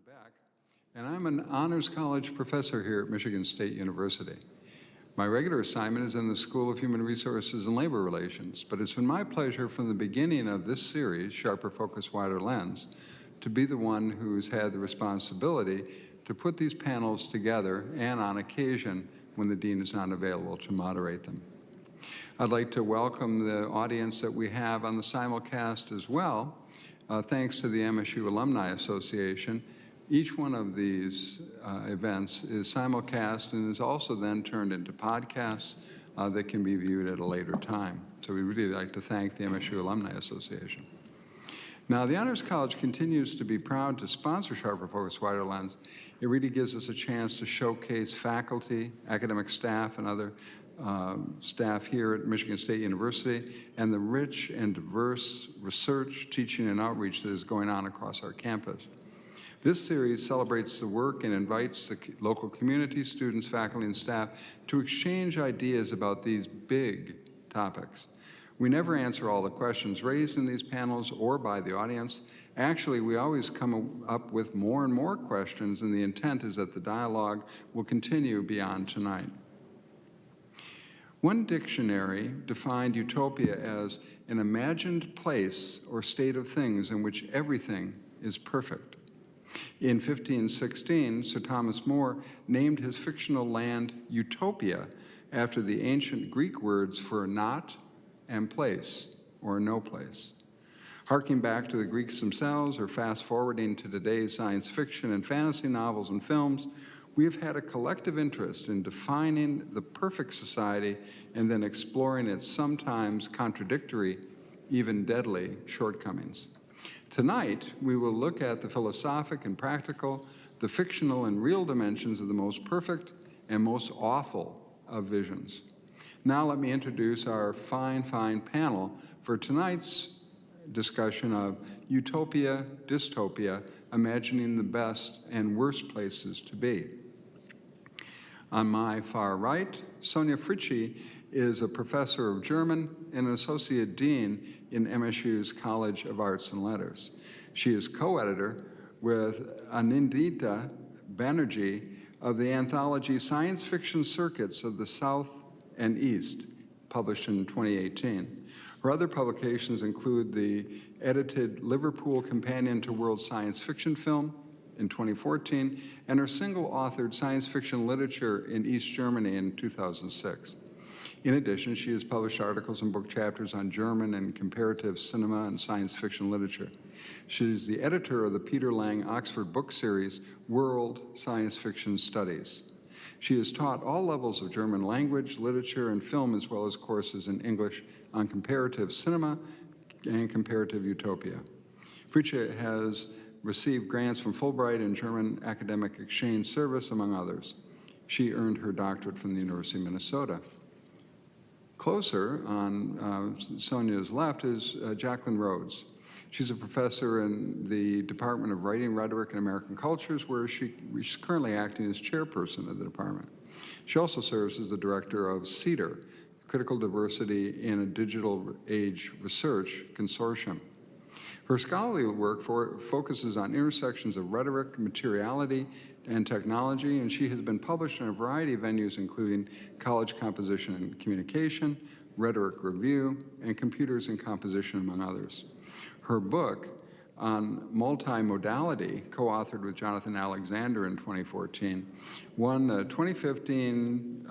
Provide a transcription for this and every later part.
Beck, and I'm an Honors College professor here at Michigan State University. My regular assignment is in the School of Human Resources and Labor Relations, but it's been my pleasure from the beginning of this series, Sharper Focus, Wider Lens, to be the one who's had the responsibility to put these panels together and on occasion when the dean is not available to moderate them. I'd like to welcome the audience that we have on the simulcast as well, thanks to the MSU Alumni Association. Each one of these events is simulcast and is also then turned into podcasts that can be viewed at a later time. So we'd really like to thank the MSU Alumni Association. Now, the Honors College continues to be proud to sponsor Sharper Focus, Wider Lens. It really gives us a chance to showcase faculty, academic staff, and other staff here at Michigan State University, and the rich and diverse research, teaching, and outreach that is going on across our campus. This series celebrates the work and invites the local community, students, faculty, and staff to exchange ideas about these big topics. We never answer all the questions raised in these panels or by the audience. Actually, we always come up with more and more questions, and the intent is that the dialogue will continue beyond tonight. One dictionary defined utopia as an imagined place or state of things in which everything is perfect. In 1516, Sir Thomas More named his fictional land Utopia after the ancient Greek words for not and place, or no place. Harking back to the Greeks themselves, or fast forwarding to today's science fiction and fantasy novels and films, we have had a collective interest in defining the perfect society and then exploring its sometimes contradictory, even deadly shortcomings. Tonight, we will look at the philosophic and practical, the fictional and real dimensions of the most perfect and most awful of visions. Now let me introduce our fine panel for tonight's discussion of Utopia, Dystopia, imagining the best and worst places to be. On my far right, Sonia Fritschi is a professor of German and an associate dean in MSU's College of Arts and Letters. She is co-editor with Anindita Banerjee of the anthology Science Fiction Circuits of the South and East, published in 2018. Her other publications include the edited Liverpool Companion to World Science Fiction Film in 2014, and her single-authored science fiction literature in East Germany in 2006. In addition, she has published articles and book chapters on German and comparative cinema and science fiction literature. She is the editor of the Peter Lang Oxford book series, World Science Fiction Studies. She has taught all levels of German language, literature, and film, as well as courses in English on comparative cinema and comparative utopia. Fritschi has received grants from Fulbright and German Academic Exchange Service, among others. She earned her doctorate from the University of Minnesota. Closer, on Sonia's left, is Jacqueline Rhodes. She's a professor in the Department of Writing, Rhetoric, and American Cultures, where she's currently acting as chairperson of the department. She also serves as the director of CEDAR, Critical Diversity in a Digital Age Research Consortium. Her scholarly work focuses on intersections of rhetoric, materiality, and technology, and she has been published in a variety of venues, including College Composition and Communication, Rhetoric Review, and Computers and Composition, among others. Her book on multimodality, co-authored with Jonathan Alexander in 2014, won the 2015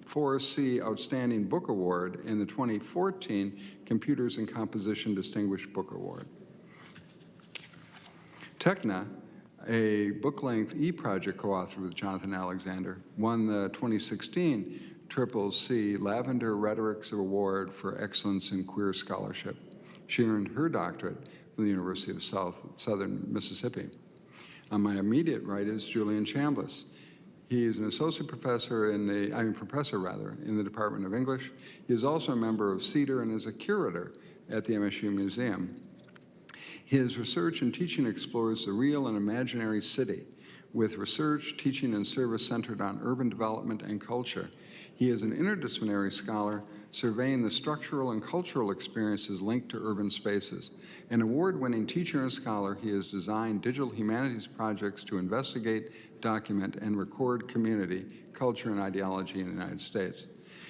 4C Outstanding Book Award and the 2014 Computers and Composition Distinguished Book Award. Techna, a book-length e-project co-authored with Jonathan Alexander, won the 2016 CCC Lavender Rhetorics Award for Excellence in Queer Scholarship. She earned her doctorate from the University of Southern Mississippi. On my immediate right is Julian Chambliss. He is an associate professor in the Department of English. He is also a member of CEDAR and is a curator at the MSU Museum. His research and teaching explores the real and imaginary city, with research, teaching, and service centered on urban development and culture. He is an interdisciplinary scholar surveying the structural and cultural experiences linked to urban spaces. An award-winning teacher and scholar, he has designed digital humanities projects to investigate, document, and record community, culture, and ideology in the United States.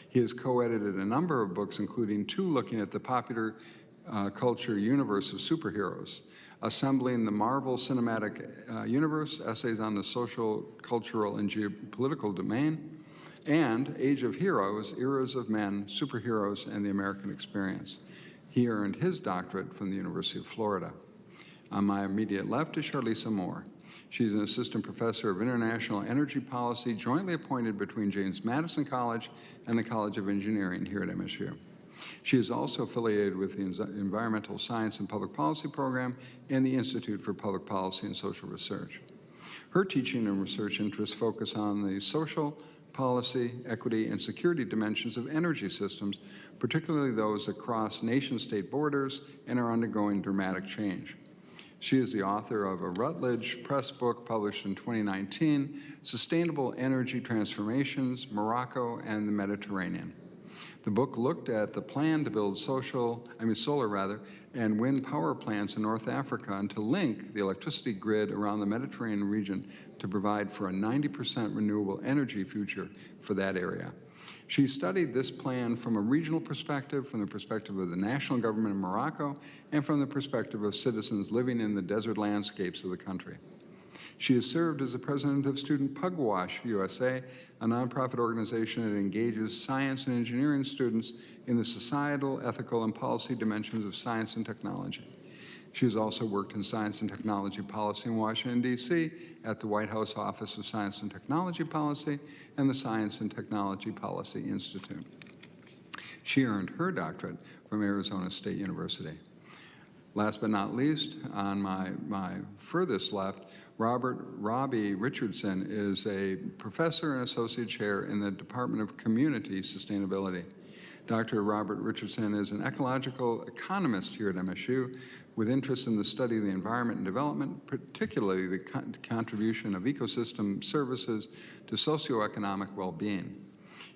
He has co-edited a number of books, including 2 looking at the popular culture universe of superheroes, Assembling the Marvel Cinematic Universe, Essays on the Social, Cultural, and Geopolitical Domain, and Age of Heroes, Eras of Men, Superheroes, and the American Experience. He earned his doctorate from the University of Florida. On my immediate left is Charlisa Moore. She's an assistant professor of international energy policy, jointly appointed between James Madison College and the College of Engineering here at MSU. She is also affiliated with the Environmental Science and Public Policy Program and the Institute for Public Policy and Social Research. Her teaching and research interests focus on the social, policy, equity, and security dimensions of energy systems, particularly those that cross nation-state borders and are undergoing dramatic change. She is the author of a Routledge Press book published in 2019, Sustainable Energy Transformations, Morocco and the Mediterranean. The book looked at the plan to build solar and wind power plants in North Africa and to link the electricity grid around the Mediterranean region to provide for a 90% renewable energy future for that area. She studied this plan from a regional perspective, from the perspective of the national government in Morocco, and from the perspective of citizens living in the desert landscapes of the country. She has served as the president of Student Pugwash USA, a nonprofit organization that engages science and engineering students in the societal, ethical, and policy dimensions of science and technology. She has also worked in science and technology policy in Washington, D.C. at the White House Office of Science and Technology Policy and the Science and Technology Policy Institute. She earned her doctorate from Arizona State University. Last but not least, on my furthest left, Robbie Richardson is a professor and associate chair in the Department of Community Sustainability. Dr. Robert Richardson is an ecological economist here at MSU with interest in the study of the environment and development, particularly the contribution of ecosystem services to socioeconomic well-being.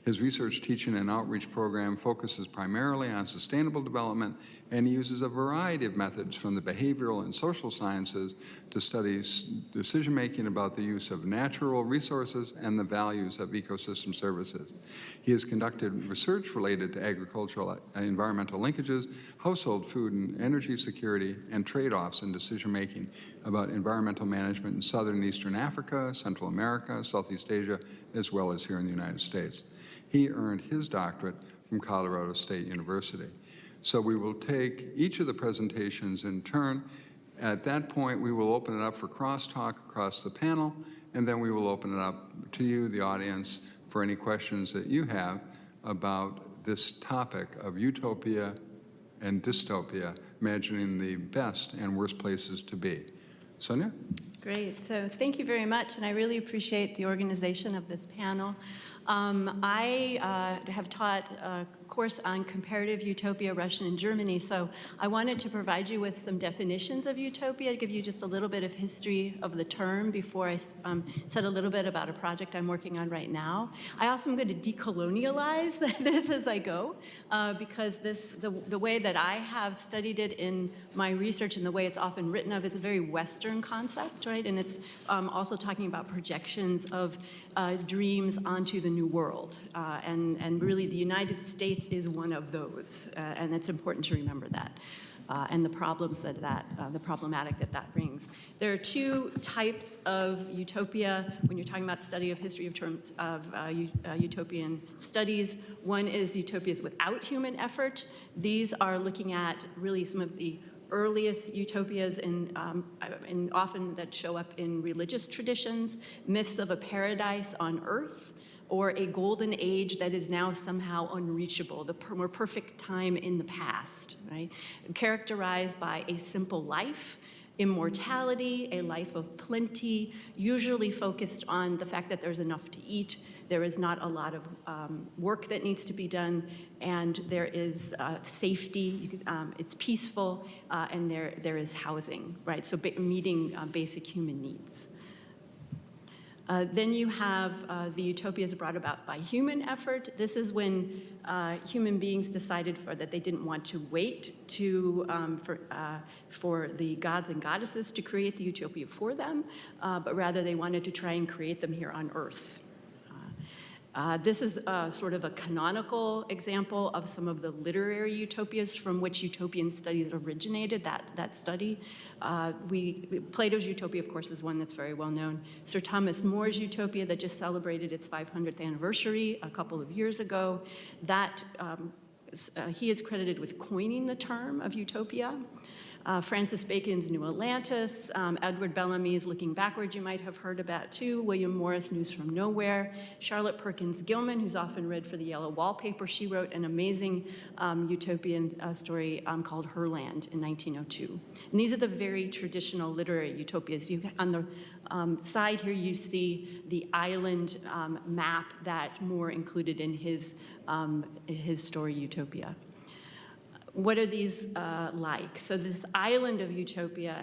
His research, teaching, and outreach program focuses primarily on sustainable development, and he uses a variety of methods from the behavioral and social sciences to study decision-making about the use of natural resources and the values of ecosystem services. He has conducted research related to agricultural and environmental linkages, household food and energy security, and trade-offs in decision-making about environmental management in Southern and Eastern Africa, Central America, Southeast Asia, as well as here in the United States. He earned his doctorate from Colorado State University. So we will take each of the presentations in turn. At that point, we will open it up for crosstalk across the panel, and then we will open it up to you, the audience, for any questions that you have about this topic of utopia and dystopia, imagining the best and worst places to be. Sonia? Great. So thank you very much, and I really appreciate the organization of this panel. I have taught a course on comparative utopia, Russian and Germany, so I wanted to provide you with some definitions of utopia, give you just a little bit of history of the term before I said a little bit about a project I'm working on right now. I also am going to decolonialize this as I go, because the way that I have studied it in my research and the way it's often written of is a very Western concept, right? And it's also talking about projections of dreams onto the new world. And really the United States is one of those. And it's important to remember that. And the problems the problematic that brings. There are 2 types of utopia when you're talking about study of history of terms of utopian studies. One is utopias without human effort. These are looking at really some of the earliest utopias and often that show up in religious traditions, myths of a paradise on earth, or a golden age that is now somehow unreachable, the more perfect time in the past, right? Characterized by a simple life, immortality, a life of plenty, usually focused on the fact that there's enough to eat, there is not a lot of work that needs to be done, and there is safety, it's peaceful, and there is housing, right? So meeting basic human needs. Then you have the utopias brought about by human effort. This is when human beings decided that they didn't want to wait for the gods and goddesses to create the utopia for them, but rather they wanted to try and create them here on Earth. This is sort of a canonical example of some of the literary utopias from which utopian studies originated, that study. Plato's Utopia, of course, is one that's very well known. Sir Thomas More's Utopia that just celebrated its 500th anniversary a couple of years ago, he is credited with coining the term of utopia. Francis Bacon's New Atlantis, Edward Bellamy's Looking Backwards, you might have heard about too, William Morris' News from Nowhere, Charlotte Perkins Gilman, who's often read for the Yellow Wallpaper, she wrote an amazing utopian story called Herland in 1902. And these are the very traditional literary utopias. On the side here you see the island map that Moore included in his story Utopia. What are these like? So this island of Utopia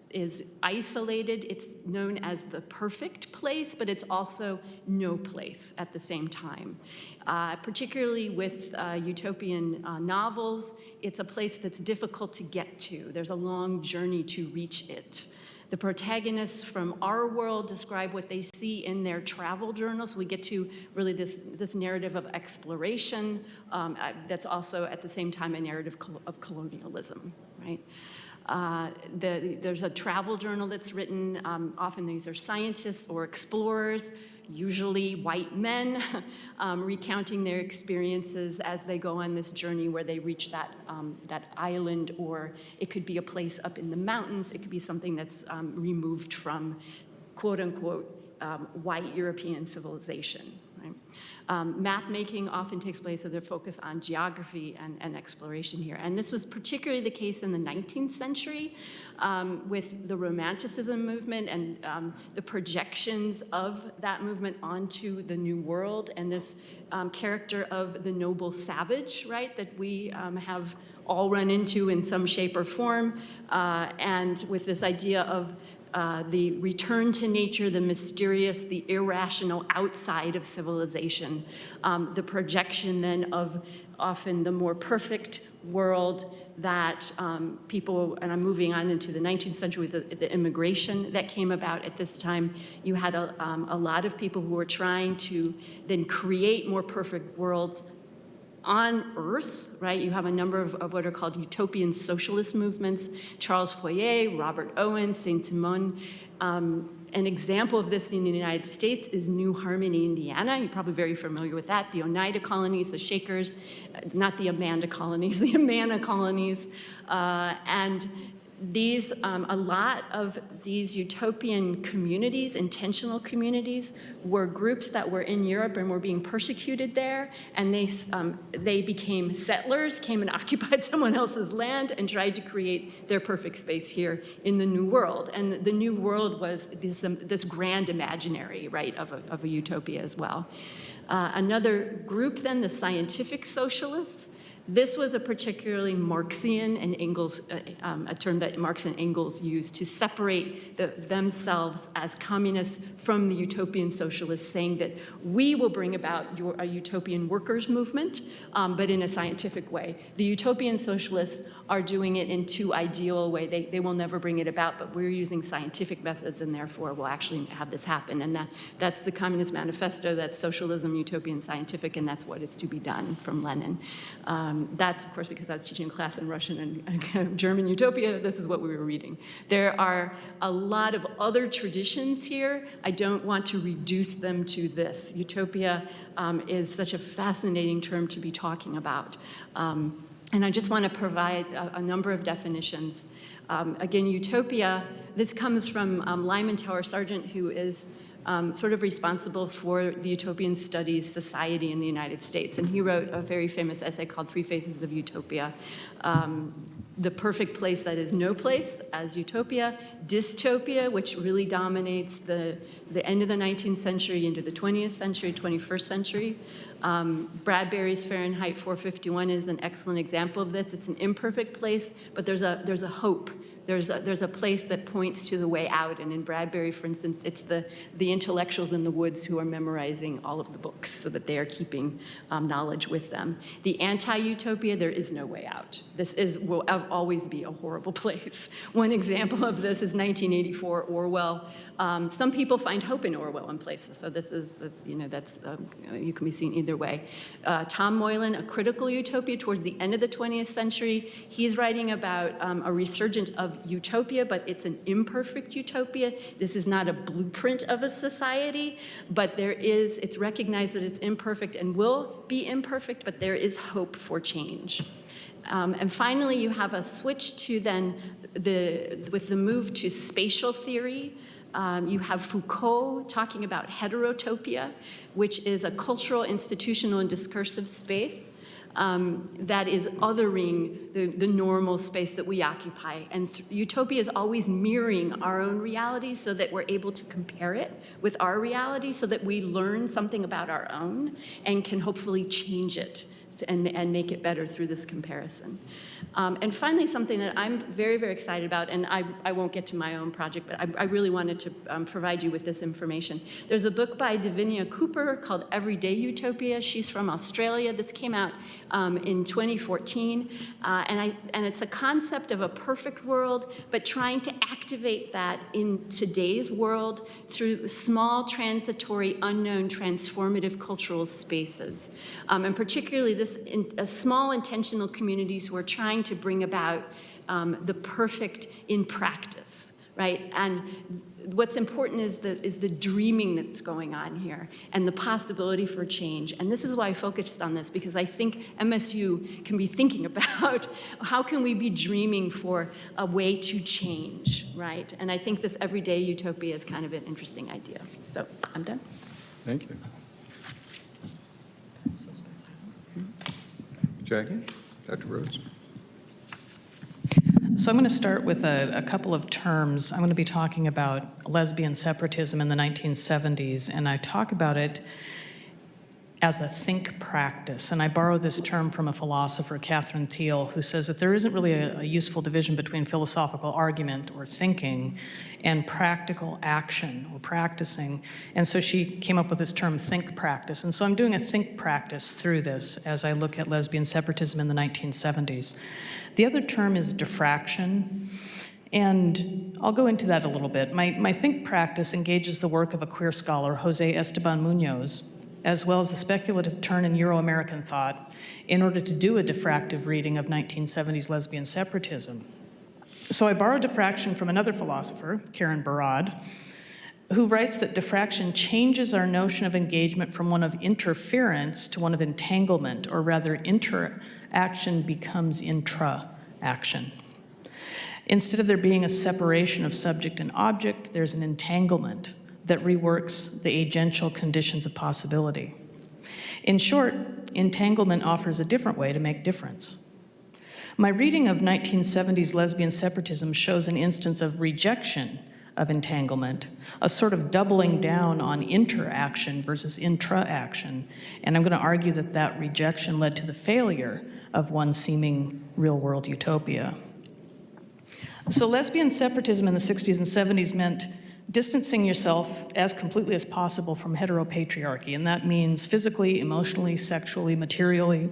is isolated. It's known as the perfect place, but it's also no place at the same time. Particularly with utopian novels, it's a place that's difficult to get to. There's a long journey to reach it. The protagonists from our world describe what they see in their travel journals. We get to really this narrative of exploration that's also at the same time a narrative of colonialism, right? There's a travel journal that's written. Often these are scientists or explorers, usually white men, recounting their experiences as they go on this journey where they reach that island, or it could be a place up in the mountains. It could be something that's removed from, quote unquote, white European civilization. Right? Map making often takes place with a focus on geography and exploration here. And this was particularly the case in the 19th century with the Romanticism movement and the projections of that movement onto the New World, and this character of the noble savage, right, that we have all run into in some shape or form, and with this idea of the return to nature, the mysterious, the irrational outside of civilization, the projection then of often the more perfect world that people, and I'm moving on into the 19th century with the immigration that came about at this time. You had a lot of people who were trying to then create more perfect worlds on Earth, right? You have a number of what are called utopian socialist movements, Charles Fourier, Robert Owen, Saint-Simon. An example of this in the United States is New Harmony, Indiana. You're probably very familiar with that. The Oneida colonies, the Shakers, not the Amanda colonies, the Amana colonies. And these, a lot of these utopian communities, intentional communities, were groups that were in Europe and were being persecuted there, and they became settlers, came and occupied someone else's land and tried to create their perfect space here in the New World. And the New World was this grand imaginary, right, of a utopia as well. Another group then, the scientific socialists. This was a particularly Marxian and Engels, a term that Marx and Engels used to separate themselves as communists from the utopian socialists, saying that we will bring about a utopian workers' movement, but in a scientific way. The utopian socialists are doing it in too ideal a way. They will never bring it about, but we're using scientific methods, and therefore we'll actually have this happen. And that's the Communist Manifesto. That's socialism, utopian, scientific, and that's what is to be done from Lenin. That's, of course, because I was teaching a class in Russian and German Utopia. This is what we were reading. There are a lot of other traditions here. I don't want to reduce them to this. Utopia is such a fascinating term to be talking about. And I just want to provide a number of definitions. Again, utopia, this comes from Lyman Tower Sargent, who is sort of responsible for the Utopian Studies Society in the United States. And he wrote a very famous essay called 3 Phases of Utopia. The perfect place that is no place as utopia, dystopia, which really dominates the end of the 19th century into the 20th century, 21st century. Bradbury's Fahrenheit 451 is an excellent example of this. It's an imperfect place, but there's a hope. there's a place that points to the way out. And in Bradbury, for instance, it's the intellectuals in the woods who are memorizing all of the books so that they are keeping knowledge with them. The anti-utopia, there is no way out. Will always be a horrible place. One example of this is 1984 Orwell. Some people find hope in Orwell in places, so you can be seen either way. Tom Moylan, A Critical Utopia, towards the end of the 20th century, he's writing about a resurgence of utopia, but it's an imperfect utopia. This is not a blueprint of a society, but it's recognized that it's imperfect and will be imperfect, but there is hope for change. And finally, you have a switch to then, with the move to spatial theory, you have Foucault talking about heterotopia, which is a cultural, institutional, and discursive space that is othering the normal space that we occupy. And utopia is always mirroring our own reality so that we're able to compare it with our reality so that we learn something about our own and can hopefully change it and make it better through this comparison. And finally, something that I'm very, very excited about, and I won't get to my own project, but I really wanted to provide you with this information. There's a book by Davinia Cooper called Everyday Utopia. She's from Australia. This came out in 2014. And it's a concept of a perfect world, but trying to activate that in today's world through small, transitory, unknown, transformative cultural spaces. And particularly small intentional communities who are trying to bring about the perfect in practice, right? And what's important is the dreaming that's going on here and the possibility for change. And this is why I focused on this, because I think MSU can be thinking about how can we be dreaming for a way to change, right? And I think this everyday utopia is kind of an interesting idea. So I'm done. Thank you. Jackie? Dr. Rhodes? So I'm going to start with a couple of terms. I'm going to be talking about lesbian separatism in the 1970s, and I talk about it as a think practice. And I borrow this term from a philosopher, Catherine Thiel, who says that there isn't really a useful division between philosophical argument or thinking and practical action or practicing. And so she came up with this term, think practice. And so I'm doing a think practice through this as I look at lesbian separatism in the 1970s. The other term is diffraction, and I'll go into that a little bit. My think practice engages the work of a queer scholar, Jose Esteban Munoz, as well as a speculative turn in Euro-American thought in order to do a diffractive reading of 1970s lesbian separatism. So I borrowed diffraction from another philosopher, Karen Barad, who writes that diffraction changes our notion of engagement from one of interference to one of entanglement, or rather interaction becomes intra-action. Instead of there being a separation of subject and object, there's an entanglement that reworks the agential conditions of possibility. In short, entanglement offers a different way to make difference. My reading of 1970s lesbian separatism shows an instance of rejection of entanglement, a sort of doubling down on interaction versus intra-action, and I'm going to argue that that rejection led to the failure of one seeming real-world utopia. So lesbian separatism in the 60s and 70s meant distancing yourself as completely as possible from heteropatriarchy, and that means physically, emotionally, sexually, materially.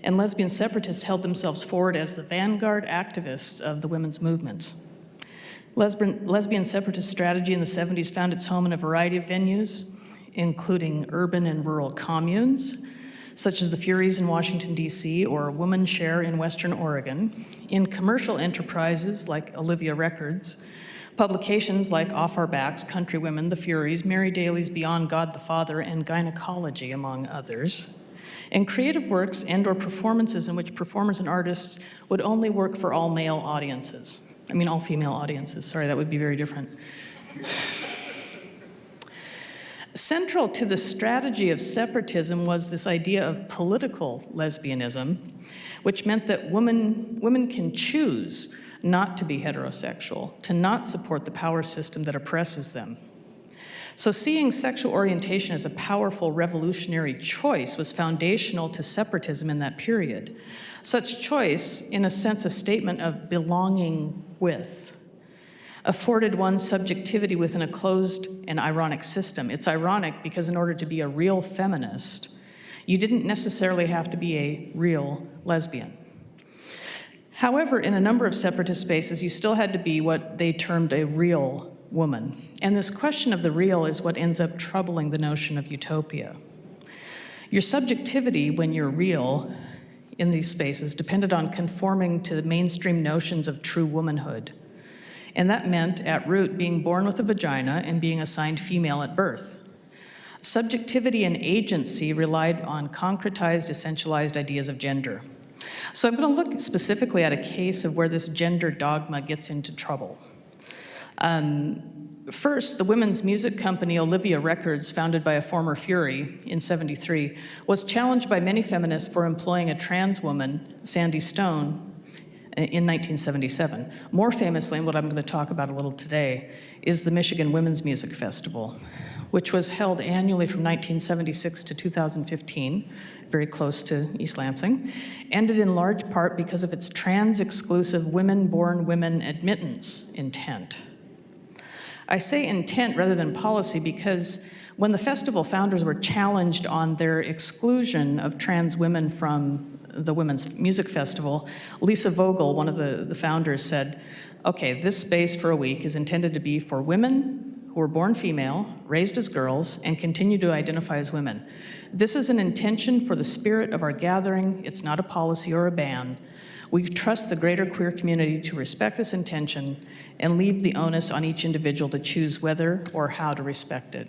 And lesbian separatists held themselves forward as the vanguard activists of the women's movements. Lesbian separatist strategy in the 70s found its home in a variety of venues, including urban and rural communes, such as the Furies in Washington, D.C., or Woman Share in Western Oregon, in commercial enterprises like Olivia Records, publications like Off Our Backs, Country Women, The Furies, Mary Daly's Beyond God the Father, and Gynecology, among others, and creative works and/or performances in which performers and artists would only work for all male audiences. I mean, all female audiences. Sorry, that would be very different. Central to the strategy of separatism was this idea of political lesbianism, which meant that women can choose not to be heterosexual, to not support the power system that oppresses them. So seeing sexual orientation as a powerful revolutionary choice was foundational to separatism in that period. Such choice, in a sense, a statement of belonging with, afforded one subjectivity within a closed and ironic system. It's ironic because in order to be a real feminist, you didn't necessarily have to be a real lesbian. However, in a number of separatist spaces, you still had to be what they termed a real woman. And this question of the real is what ends up troubling the notion of utopia. Your subjectivity when you're real in these spaces depended on conforming to the mainstream notions of true womanhood. And that meant, at root, being born with a vagina and being assigned female at birth. Subjectivity and agency relied on concretized, essentialized ideas of gender. So I'm going to look specifically at a case of where this gender dogma gets into trouble. First, the women's music company Olivia Records, founded by a former Fury in '73, was challenged by many feminists for employing a trans woman, Sandy Stone, in 1977. More famously, and what I'm going to talk about a little today, is the Michigan Women's Music Festival, which was held annually from 1976 to 2015, very close to East Lansing, ended in large part because of its trans-exclusive women-born women admittance intent. I say intent rather than policy because when the festival founders were challenged on their exclusion of trans women from the Women's Music Festival, Lisa Vogel, one of the founders, said, okay, this space for a week is intended to be for women who were born female, raised as girls, and continue to identify as women. This is an intention for the spirit of our gathering. It's not a policy or a ban. We trust the greater queer community to respect this intention and leave the onus on each individual to choose whether or how to respect it.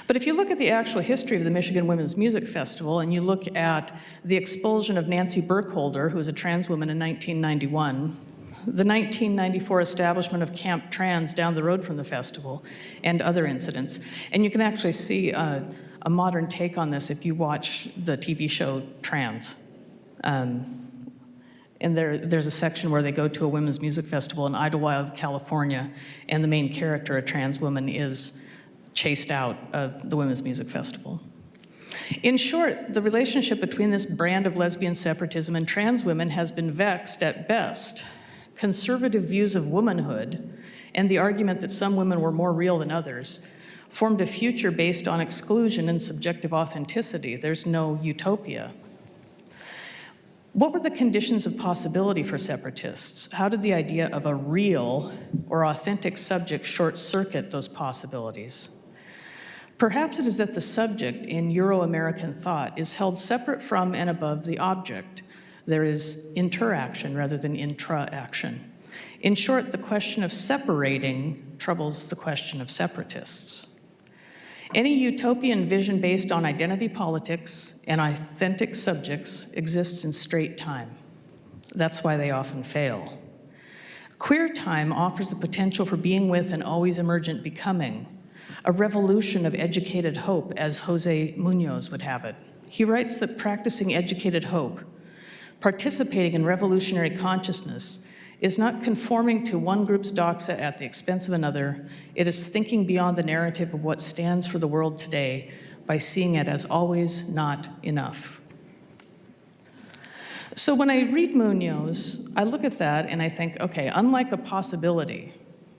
But if you look at the actual history of the Michigan Women's Music Festival and you look at the expulsion of Nancy Burkholder, who was a trans woman in 1991, the 1994 establishment of Camp Trans down the road from the festival, and other incidents, and you can actually see a modern take on this if you watch the TV show Trans. And there's a section where they go to a women's music festival in Idlewild, California, and the main character, a trans woman, is chased out of the Women's Music Festival. In short, the relationship between this brand of lesbian separatism and trans women has been vexed at best. Conservative views of womanhood and the argument that some women were more real than others formed a future based on exclusion and subjective authenticity. There's no utopia. What were the conditions of possibility for separatists? How did the idea of a real or authentic subject short-circuit those possibilities? Perhaps it is that the subject in Euro-American thought is held separate from and above the object. There is interaction rather than intra-action. In short, the question of separating troubles the question of separatists. Any utopian vision based on identity politics and authentic subjects exists in straight time. That's why they often fail. Queer time offers the potential for being with and always emergent becoming, a revolution of educated hope, as Jose Munoz would have it. He writes that practicing educated hope, participating in revolutionary consciousness, is not conforming to one group's doxa at the expense of another. It is thinking beyond the narrative of what stands for the world today by seeing it as always not enough. So when I read Munoz, I look at that and I think, okay, unlike a possibility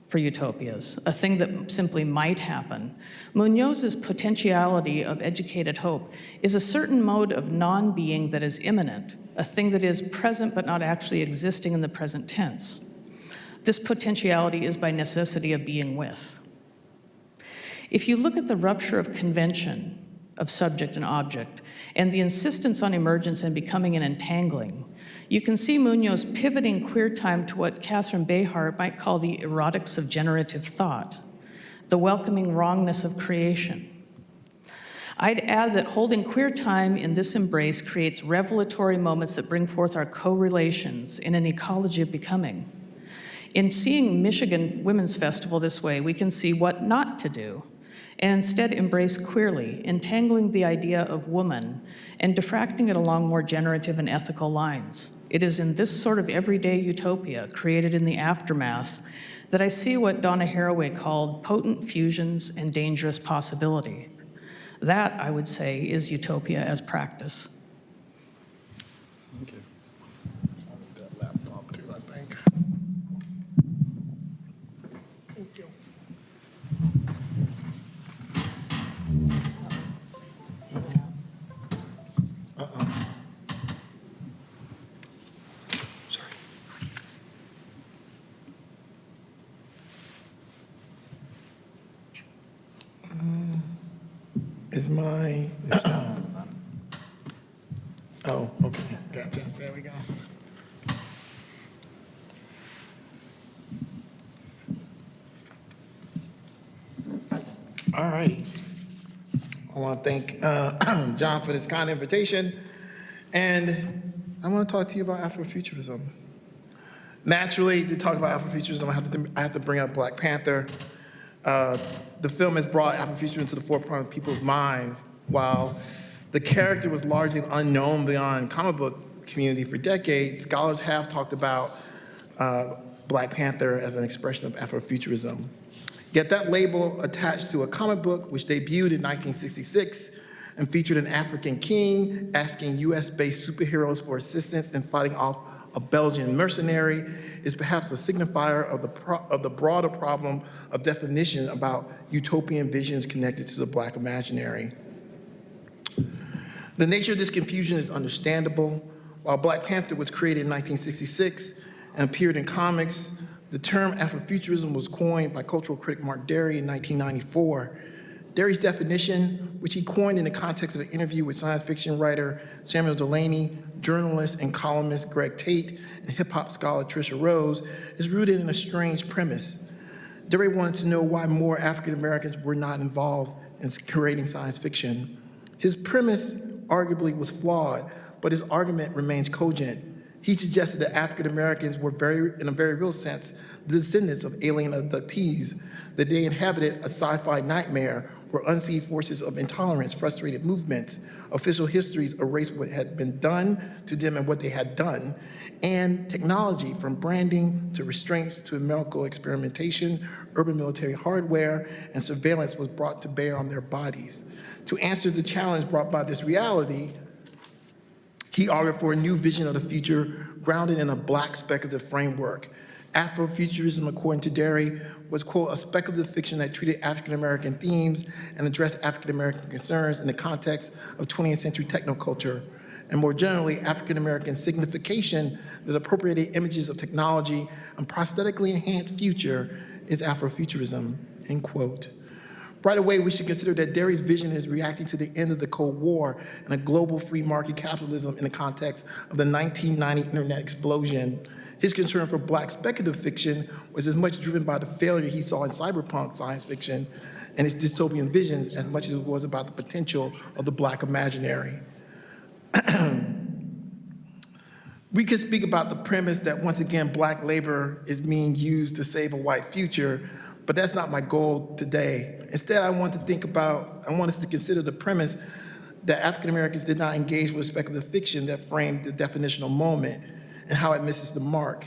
for utopias, a thing that simply might happen, Munoz's potentiality of educated hope is a certain mode of non-being that is imminent, a thing that is present but not actually existing in the present tense. This potentiality is by necessity of being with. If you look at the rupture of convention of subject and object and the insistence on emergence and becoming and entangling, you can see Munoz pivoting queer time to what Catherine Behar might call the erotics of generative thought, the welcoming wrongness of creation. I'd add that holding queer time in this embrace creates revelatory moments that bring forth our co-relations in an ecology of becoming. In seeing Michigan Women's Festival this way, we can see what not to do, and instead embrace queerly, entangling the idea of woman and diffracting it along more generative and ethical lines. It is in this sort of everyday utopia, created in the aftermath, that I see what Donna Haraway called potent fusions and dangerous possibility. That, I would say, is utopia as practice. Thank you. I need that laptop too, I think. Thank you. Sorry. Is my, oh, okay, gotcha, there we go. All righty. I want to thank John for this kind invitation, and I want to talk to you about Afrofuturism. Naturally, to talk about Afrofuturism, I have to bring up Black Panther. The film has brought Afrofuturism to the forefront of people's minds. While the character was largely unknown beyond comic book community for decades, scholars have talked about Black Panther as an expression of Afrofuturism. Yet that label attached to a comic book which debuted in 1966 and featured an African king asking US-based superheroes for assistance in fighting off a Belgian mercenary is perhaps a signifier of the broader problem of definition about utopian visions connected to the Black imaginary. The nature of this confusion is understandable. While Black Panther was created in 1966 and appeared in comics, the term Afrofuturism was coined by cultural critic Mark Derry in 1994. Derry's definition, which he coined in the context of an interview with science fiction writer Samuel Delaney, journalist and columnist Greg Tate, and hip-hop scholar Trisha Rose, is rooted in a strange premise. Derry wanted to know why more African Americans were not involved in creating science fiction. His premise arguably was flawed, but his argument remains cogent. He suggested that African Americans were in a very real sense, the descendants of alien abductees, that they inhabited a sci-fi nightmare where unseen forces of intolerance frustrated movements, official histories erased what had been done to them and what they had done, and technology, from branding to restraints to medical experimentation, urban military hardware, and surveillance was brought to bear on their bodies. To answer the challenge brought by this reality, he argued for a new vision of the future grounded in a Black speculative framework. Afrofuturism, according to Derry, was, quote, a speculative fiction that treated African-American themes and addressed African-American concerns in the context of 20th century technoculture, and more generally, African-American signification that appropriated images of technology and prosthetically enhanced future is Afrofuturism, end quote. Right away, we should consider that Derry's vision is reacting to the end of the Cold War and a global free market capitalism in the context of the 1990 internet explosion. His concern for Black speculative fiction was as much driven by the failure he saw in cyberpunk science fiction and its dystopian visions as much as it was about the potential of the Black imaginary. We could speak about the premise that once again, Black labor is being used to save a white future, but that's not my goal today. Instead, I want us to consider the premise that African Americans did not engage with speculative fiction that framed the definitional moment and how it misses the mark.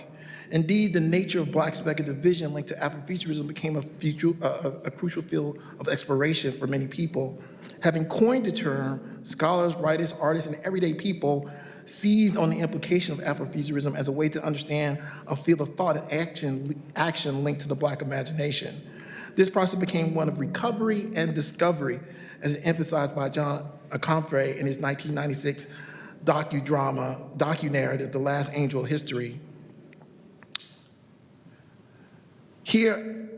Indeed, the nature of Black speculative vision linked to Afrofuturism became a crucial field of exploration for many people. Having coined the term, scholars, writers, artists, and everyday people seized on the implication of Afrofuturism as a way to understand a field of thought and action linked to the Black imagination. This process became one of recovery and discovery, as emphasized by John Akomfrey in his 1996 docu-narrative, The Last Angel of History. Here,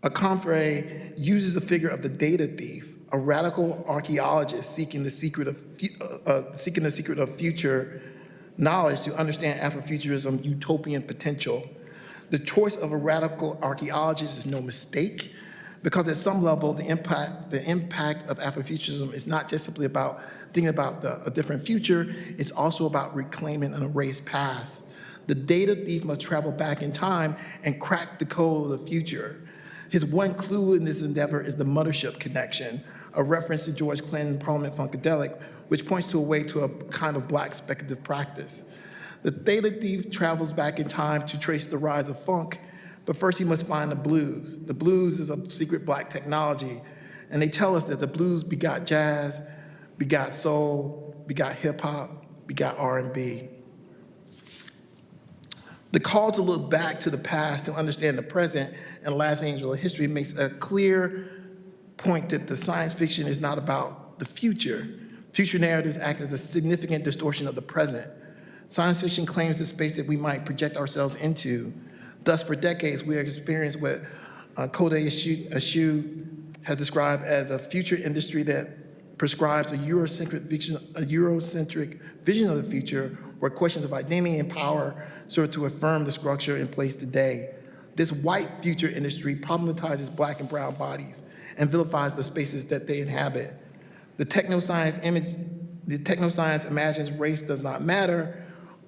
Akomfrey uses the figure of the data thief, a radical archaeologist seeking the secret of future knowledge to understand Afrofuturism's utopian potential. The choice of a radical archaeologist is no mistake, because at some level, the impact of Afrofuturism is not just simply about thinking about a different future, it's also about reclaiming an erased past. The data thief must travel back in time and crack the code of the future. His one clue in this endeavor is the mothership connection, a reference to George Clinton's Parliament Funkadelic, which points to a way to a kind of Black speculative practice. The data thief travels back in time to trace the rise of funk, But first, he must find the blues. The blues is a secret black technology, and they tell us that the blues begot jazz, begot soul, begot hip hop, begot R&B. The call to look back to the past to understand the present and the last angel of history makes a clear point that the science fiction is not about the future. Future narratives act as a significant distortion of the present. Science fiction claims the space that we might project ourselves into. Thus, for decades, we have experienced what Kodai Eshoo has described as a future industry that prescribes a Eurocentric vision of the future, where questions of identity and power serve to affirm the structure in place today. This white future industry problematizes black and brown bodies and vilifies the spaces that they inhabit. The technoscience imagines race does not matter,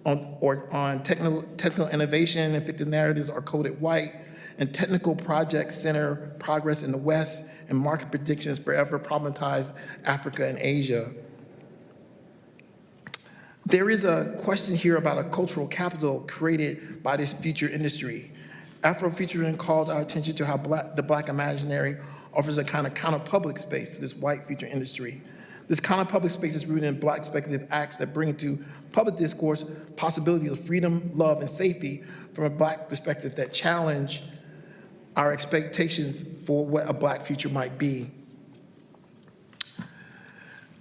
on technical innovation and fictive narratives are coded white, and technical projects center progress in the West, and market predictions forever problematize Africa and Asia. There is a question here about a cultural capital created by this future industry. Afrofuturism calls our attention to how the black imaginary offers a kind of counter-public space to this white future industry. This counter-public space is rooted in black speculative acts that bring into public discourse possibilities of freedom, love, and safety from a black perspective that challenge our expectations for what a black future might be.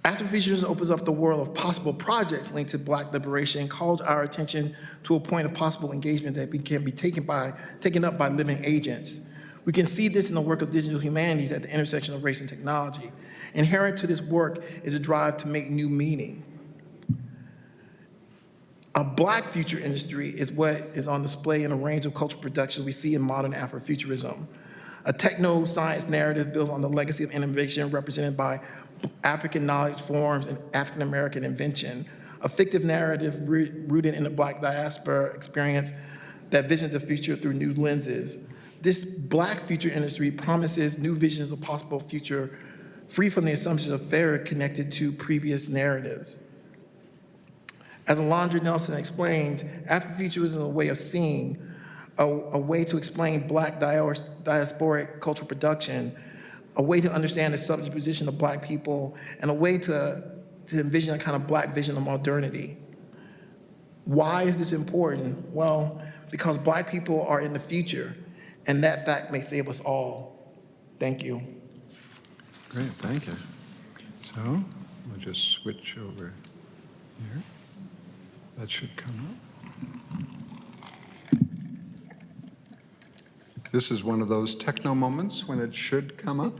Afrofuturism opens up the world of possible projects linked to black liberation and calls our attention to a point of possible engagement that can be taken up by living agents. We can see this in the work of digital humanities at the intersection of race and technology. Inherent to this work is a drive to make new meaning. A black future industry is what is on display in a range of cultural productions we see in modern Afrofuturism. A techno-science narrative built on the legacy of innovation represented by African knowledge forms and African-American invention. A fictive narrative rooted in the black diaspora experience that visions the future through new lenses. This black future industry promises new visions of possible future free from the assumptions of failure connected to previous narratives. As Alondra Nelson explains, Afrofuturism is a way of seeing, a way to explain black diasporic cultural production, a way to understand the subject position of black people, and a way to envision a kind of black vision of modernity. Why is this important? Well, because black people are in the future, and that fact may save us all. Thank you. Great, thank you. So we'll just switch over here. That should come up. This is one of those techno moments when it should come up.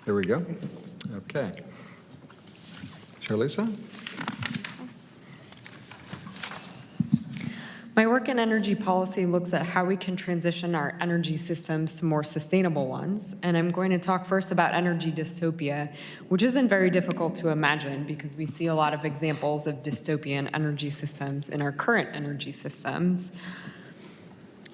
There we go. Okay. Charlisa? My work in energy policy looks at how we can transition our energy systems to more sustainable ones, and I'm going to talk first about energy dystopia, which isn't very difficult to imagine because we see a lot of examples of dystopian energy systems in our current energy systems.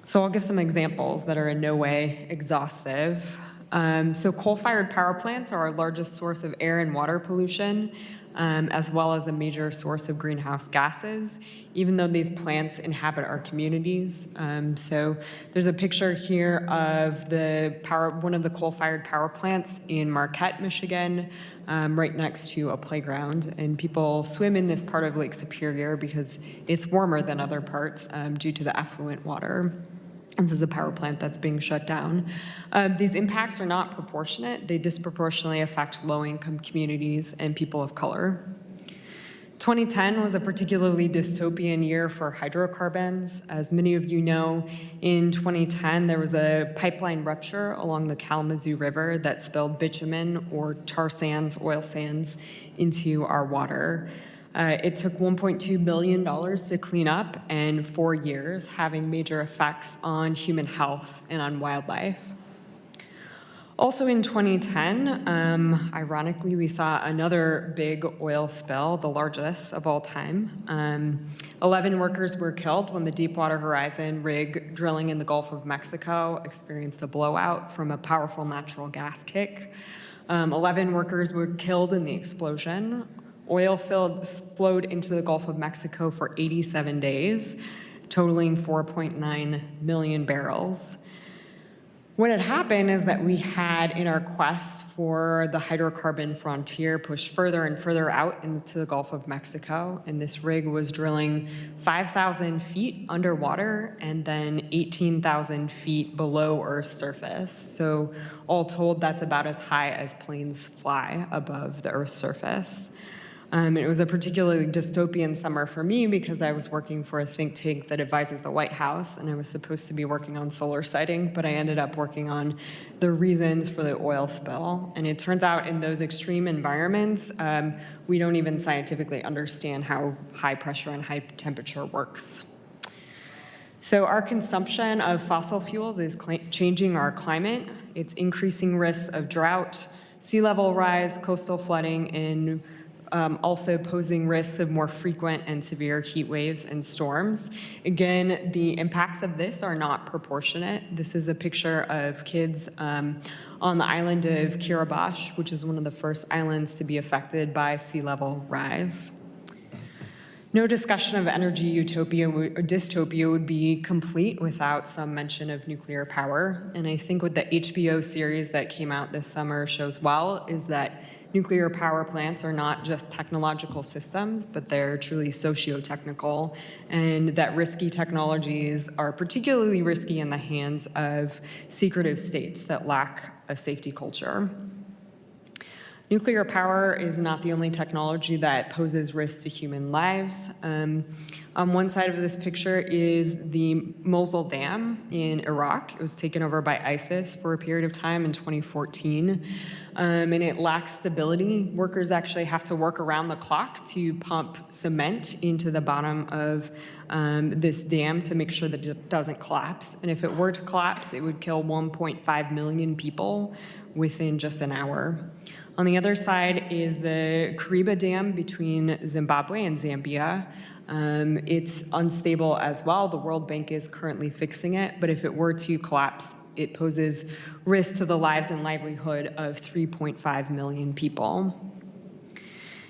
So I'll give some examples that are in no way exhaustive. So coal-fired power plants are our largest source of air and water pollution, as well as a major source of greenhouse gases, even though these plants inhabit our communities. So there's a picture here of one of the coal-fired power plants in Marquette, Michigan, right next to a playground. And people swim in this part of Lake Superior because it's warmer than other parts due to the effluent water. This is a power plant that's being shut down. These impacts are not proportionate. They disproportionately affect low-income communities and people of color. 2010 was a particularly dystopian year for hydrocarbons. As many of you know, in 2010, there was a pipeline rupture along the Kalamazoo River that spilled bitumen or tar sands, oil sands, into our water. It took $1.2 billion to clean up, and 4 years, having major effects on human health and on wildlife. Also in 2010, ironically, we saw another big oil spill, the largest of all time. 11 workers were killed when the Deepwater Horizon rig drilling in the Gulf of Mexico experienced a blowout from a powerful natural gas kick. 11 workers were killed in the explosion. Oil flowed into the Gulf of Mexico for 87 days. totaling 4.9 million barrels. What had happened is that we had, in our quest for the hydrocarbon frontier, pushed further and further out into the Gulf of Mexico, and this rig was drilling 5,000 feet underwater and then 18,000 feet below Earth's surface. So all told, that's about as high as planes fly above the Earth's surface. It was a particularly dystopian summer for me because I was working for a think tank that advises the White House, and I was supposed to be working on solar siting, but I ended up working on the reasons for the oil spill. And it turns out in those extreme environments, we don't even scientifically understand how high pressure and high temperature works. So our consumption of fossil fuels is changing our climate. It's increasing risks of drought, sea level rise, coastal flooding, and also posing risks of more frequent and severe heat waves and storms. Again, the impacts of this are not proportionate. This is a picture of kids on the island of Kiribati, which is one of the first islands to be affected by sea level rise. No discussion of energy utopia or dystopia would be complete without some mention of nuclear power. And I think what the HBO series that came out this summer shows well is that nuclear power plants are not just technological systems, but they're truly socio-technical, and that risky technologies are particularly risky in the hands of secretive states that lack a safety culture. Nuclear power is not the only technology that poses risks to human lives. On one side of this picture is the Mosul Dam in Iraq. It was taken over by ISIS for a period of time in 2014, and it lacks stability. Workers actually have to work around the clock to pump cement into the bottom of this dam to make sure that it doesn't collapse. And if it were to collapse, it would kill 1.5 million people within just an hour. On the other side is the Kariba Dam between Zimbabwe and Zambia. It's unstable as well. The World Bank is currently fixing it, but if it were to collapse, it poses risk to the lives and livelihood of 3.5 million people.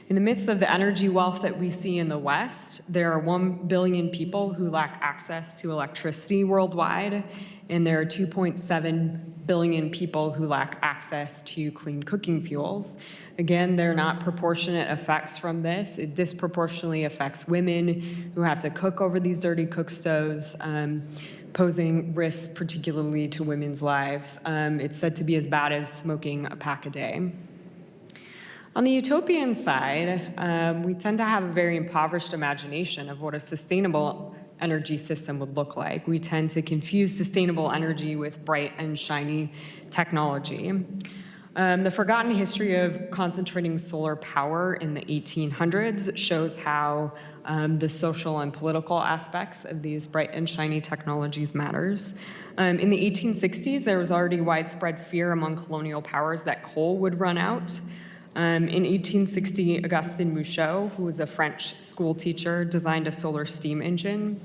In the midst of the energy wealth that we see in the West, there are 1 billion people who lack access to electricity worldwide, and there are 2.7 billion people who lack access to clean cooking fuels. Again, they're not proportionate effects from this. It disproportionately affects women who have to cook over these dirty cook stoves, posing risks particularly to women's lives. It's said to be as bad as smoking a pack a day. On the utopian side, we tend to have a very impoverished imagination of what a sustainable energy system would look like. We tend to confuse sustainable energy with bright and shiny technology. The forgotten history of concentrating solar power in the 1800s shows how the social and political aspects of these bright and shiny technologies matters. In the 1860s, there was already widespread fear among colonial powers that coal would run out. In 1860, Augustin Mouchot, who was a French school teacher, designed a solar steam engine.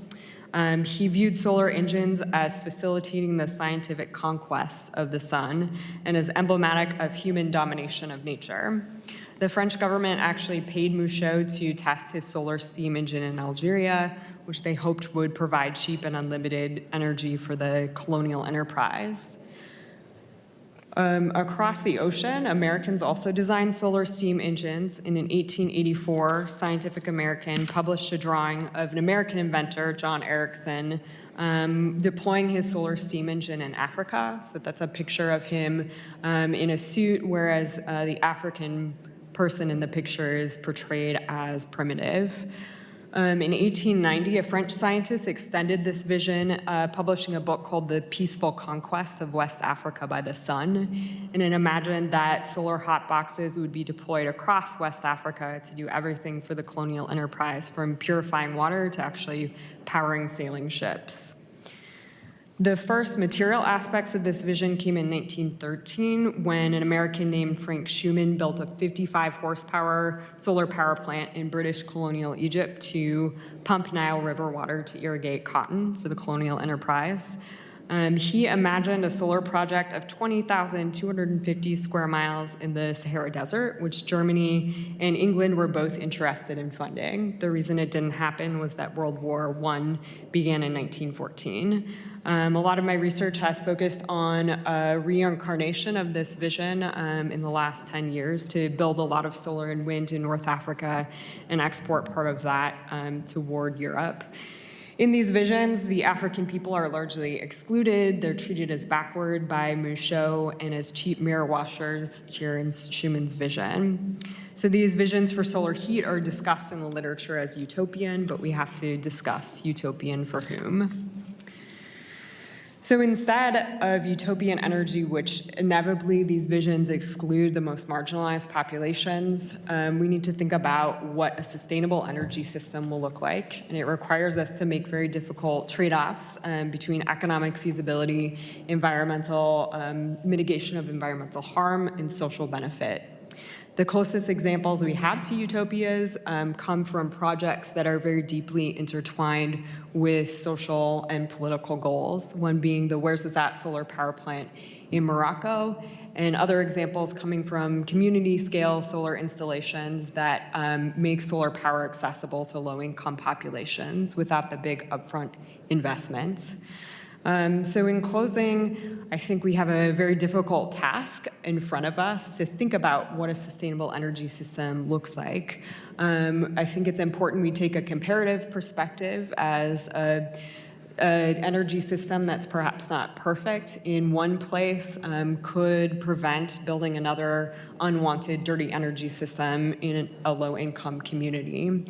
He viewed solar engines as facilitating the scientific conquests of the sun and as emblematic of human domination of nature. The French government actually paid Mouchot to test his solar steam engine in Algeria, which they hoped would provide cheap and unlimited energy for the colonial enterprise. Across the ocean, Americans also designed solar steam engines. And in 1884, Scientific American published a drawing of an American inventor, John Erickson, deploying his solar steam engine in Africa. So that's a picture of him in a suit, whereas the African person in the picture is portrayed as primitive. In 1890, a French scientist extended this vision, publishing a book called The Peaceful Conquest of West Africa by the Sun, and it imagined that solar hot boxes would be deployed across West Africa to do everything for the colonial enterprise, from purifying water to actually powering sailing ships. The first material aspects of this vision came in 1913 when an American named Frank Schumann built a 55 horsepower solar power plant in British colonial Egypt to pump Nile River water to irrigate cotton for the colonial enterprise. He imagined a solar project of 20,250 square miles in the Sahara Desert, which Germany and England were both interested in funding. The reason it didn't happen was that World War I began in 1914. A lot of my research has focused on a reincarnation of this vision in the last 10 years to build a lot of solar and wind in North Africa and export part of that toward Europe. In these visions, the African people are largely excluded. They're treated as backward by Mouchot and as cheap mirror washers here in Schumann's vision. So these visions for solar heat are discussed in the literature as utopian, but we have to discuss utopian for whom. So instead of utopian energy, which inevitably these visions exclude the most marginalized populations, we need to think about what a sustainable energy system will look like. And it requires us to make very difficult trade-offs between economic feasibility, environmental mitigation of environmental harm, and social benefit. The closest examples we have to utopias come from projects that are very deeply intertwined with social and political goals, one being the Where's This At solar power plant in Morocco, and other examples coming from community-scale solar installations that make solar power accessible to low-income populations without the big upfront investments. So in closing, I think we have a very difficult task in front of us to think about what a sustainable energy system looks like. I think it's important we take a comparative perspective as an energy system that's perhaps not perfect in one place could prevent building another unwanted dirty energy system in a low-income community.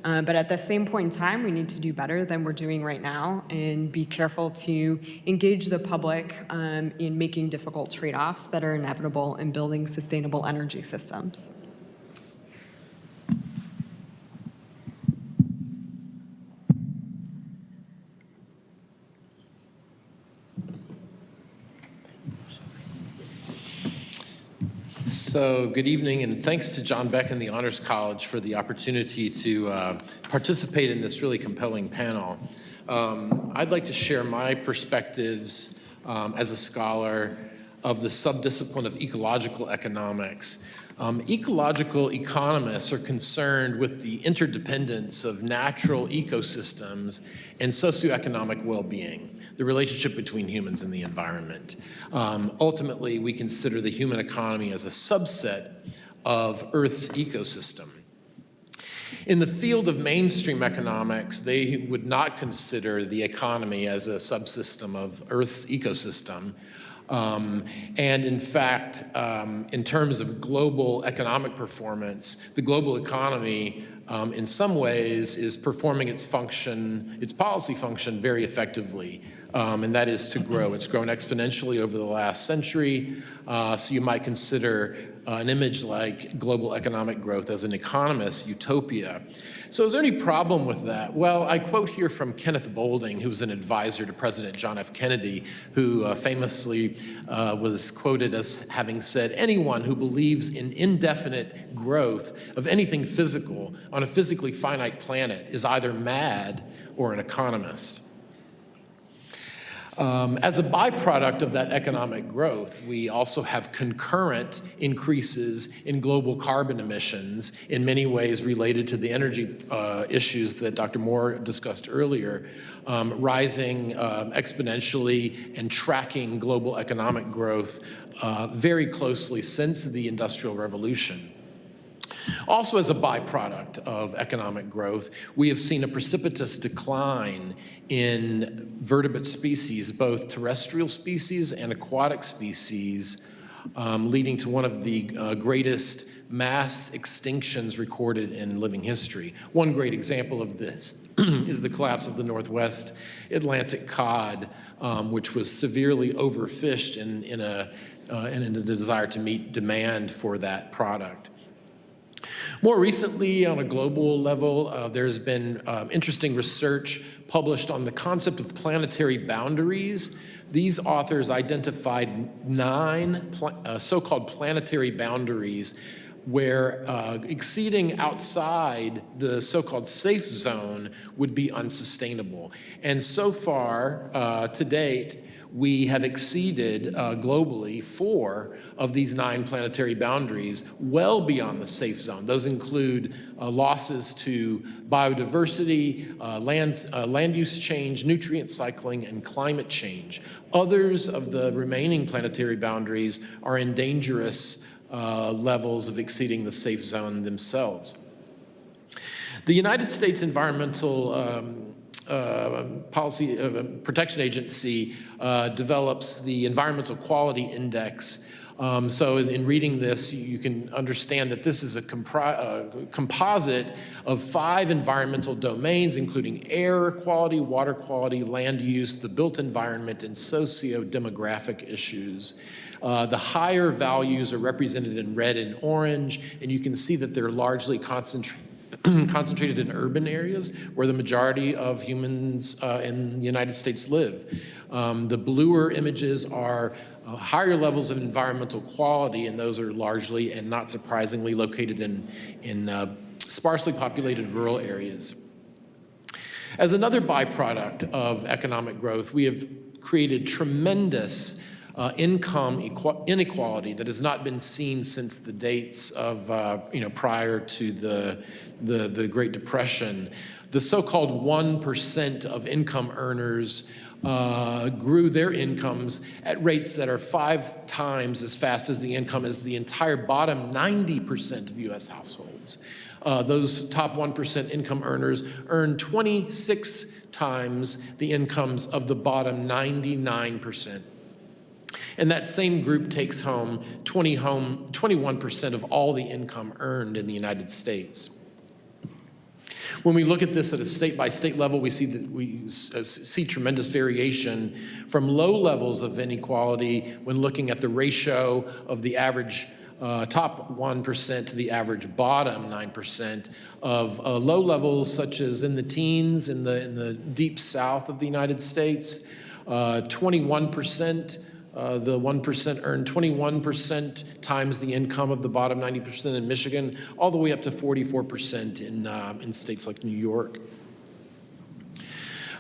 But at the same point in time, we need to do better than we're doing right now and be careful to engage the public in making difficult trade-offs that are inevitable in building sustainable energy systems. So good evening, and thanks to John Beck and the Honors College for the opportunity to participate in this really compelling panel. I'd like to share my perspectives as a scholar of the subdiscipline of ecological economics. Ecological economists are concerned with the interdependence of natural ecosystems and socioeconomic well-being, the relationship between humans and the environment. Ultimately, we consider the human economy as a subset of Earth's ecosystem. In the field of mainstream economics, they would not consider the economy as a subsystem of Earth's ecosystem. And in fact, in terms of global economic performance, the global economy in some ways is performing its function, its policy function very effectively, and that is to grow. It's grown exponentially over the last century, so you might consider an image like global economic growth as an economist's utopia. So is there any problem with that? Well, I quote here from Kenneth Boulding, who was an advisor to President John F. Kennedy, who famously was quoted as having said, "Anyone who believes in indefinite growth of anything physical on a physically finite planet is either mad or an economist." As a byproduct of that economic growth, we also have concurrent increases in global carbon emissions, in many ways related to the energy issues that Dr. Moore discussed earlier, rising exponentially and tracking global economic growth very closely since the Industrial Revolution. Also, as a byproduct of economic growth, we have seen a precipitous decline in vertebrate species, both terrestrial species and aquatic species, leading to one of the greatest mass extinctions recorded in living history. One great example of this is the collapse of the Northwest Atlantic cod, which was severely overfished in a desire to meet demand for that product. More recently, on a global level, there's been interesting research published on the concept of planetary boundaries. These authors identified 9 so-called planetary boundaries where exceeding outside the so-called safe zone would be unsustainable. And so far, to date, we have exceeded globally 4 of these 9 planetary boundaries well beyond the safe zone. Those include losses to biodiversity, land use change, nutrient cycling, and climate change. Others of the remaining planetary boundaries are in dangerous levels of exceeding the safe zone themselves. The United States Environmental Policy Protection Agency develops the Environmental Quality Index. So in reading this, you can understand that this is a composite of 5 environmental domains, including air quality, water quality, land use, the built environment, and socio-demographic issues. The higher values are represented in red and orange, and you can see that they're largely concentrated in urban areas where the majority of humans in the United States live. The bluer images are higher levels of environmental quality, and those are largely and not surprisingly located in sparsely populated rural areas. As another byproduct of economic growth, we have created tremendous income inequality that has not been seen since the dates of prior to the Great Depression. The so-called 1% of income earners grew their incomes at rates that are 5 times as fast as the income as the entire bottom 90% of U.S. households. Those top 1% income earners earn 26 times the incomes of the bottom 99%. And that same group takes home 21% of all the income earned in the United States. When we look at this at a state-by-state level, we see that we see tremendous variation from low levels of inequality when looking at the ratio of the average top 1% to the average bottom 9% of low levels, such as in the teens, in the deep south of the United States, 21%. The 1% earned 21% times the income of the bottom 90% in Michigan, all the way up to 44% in states like New York.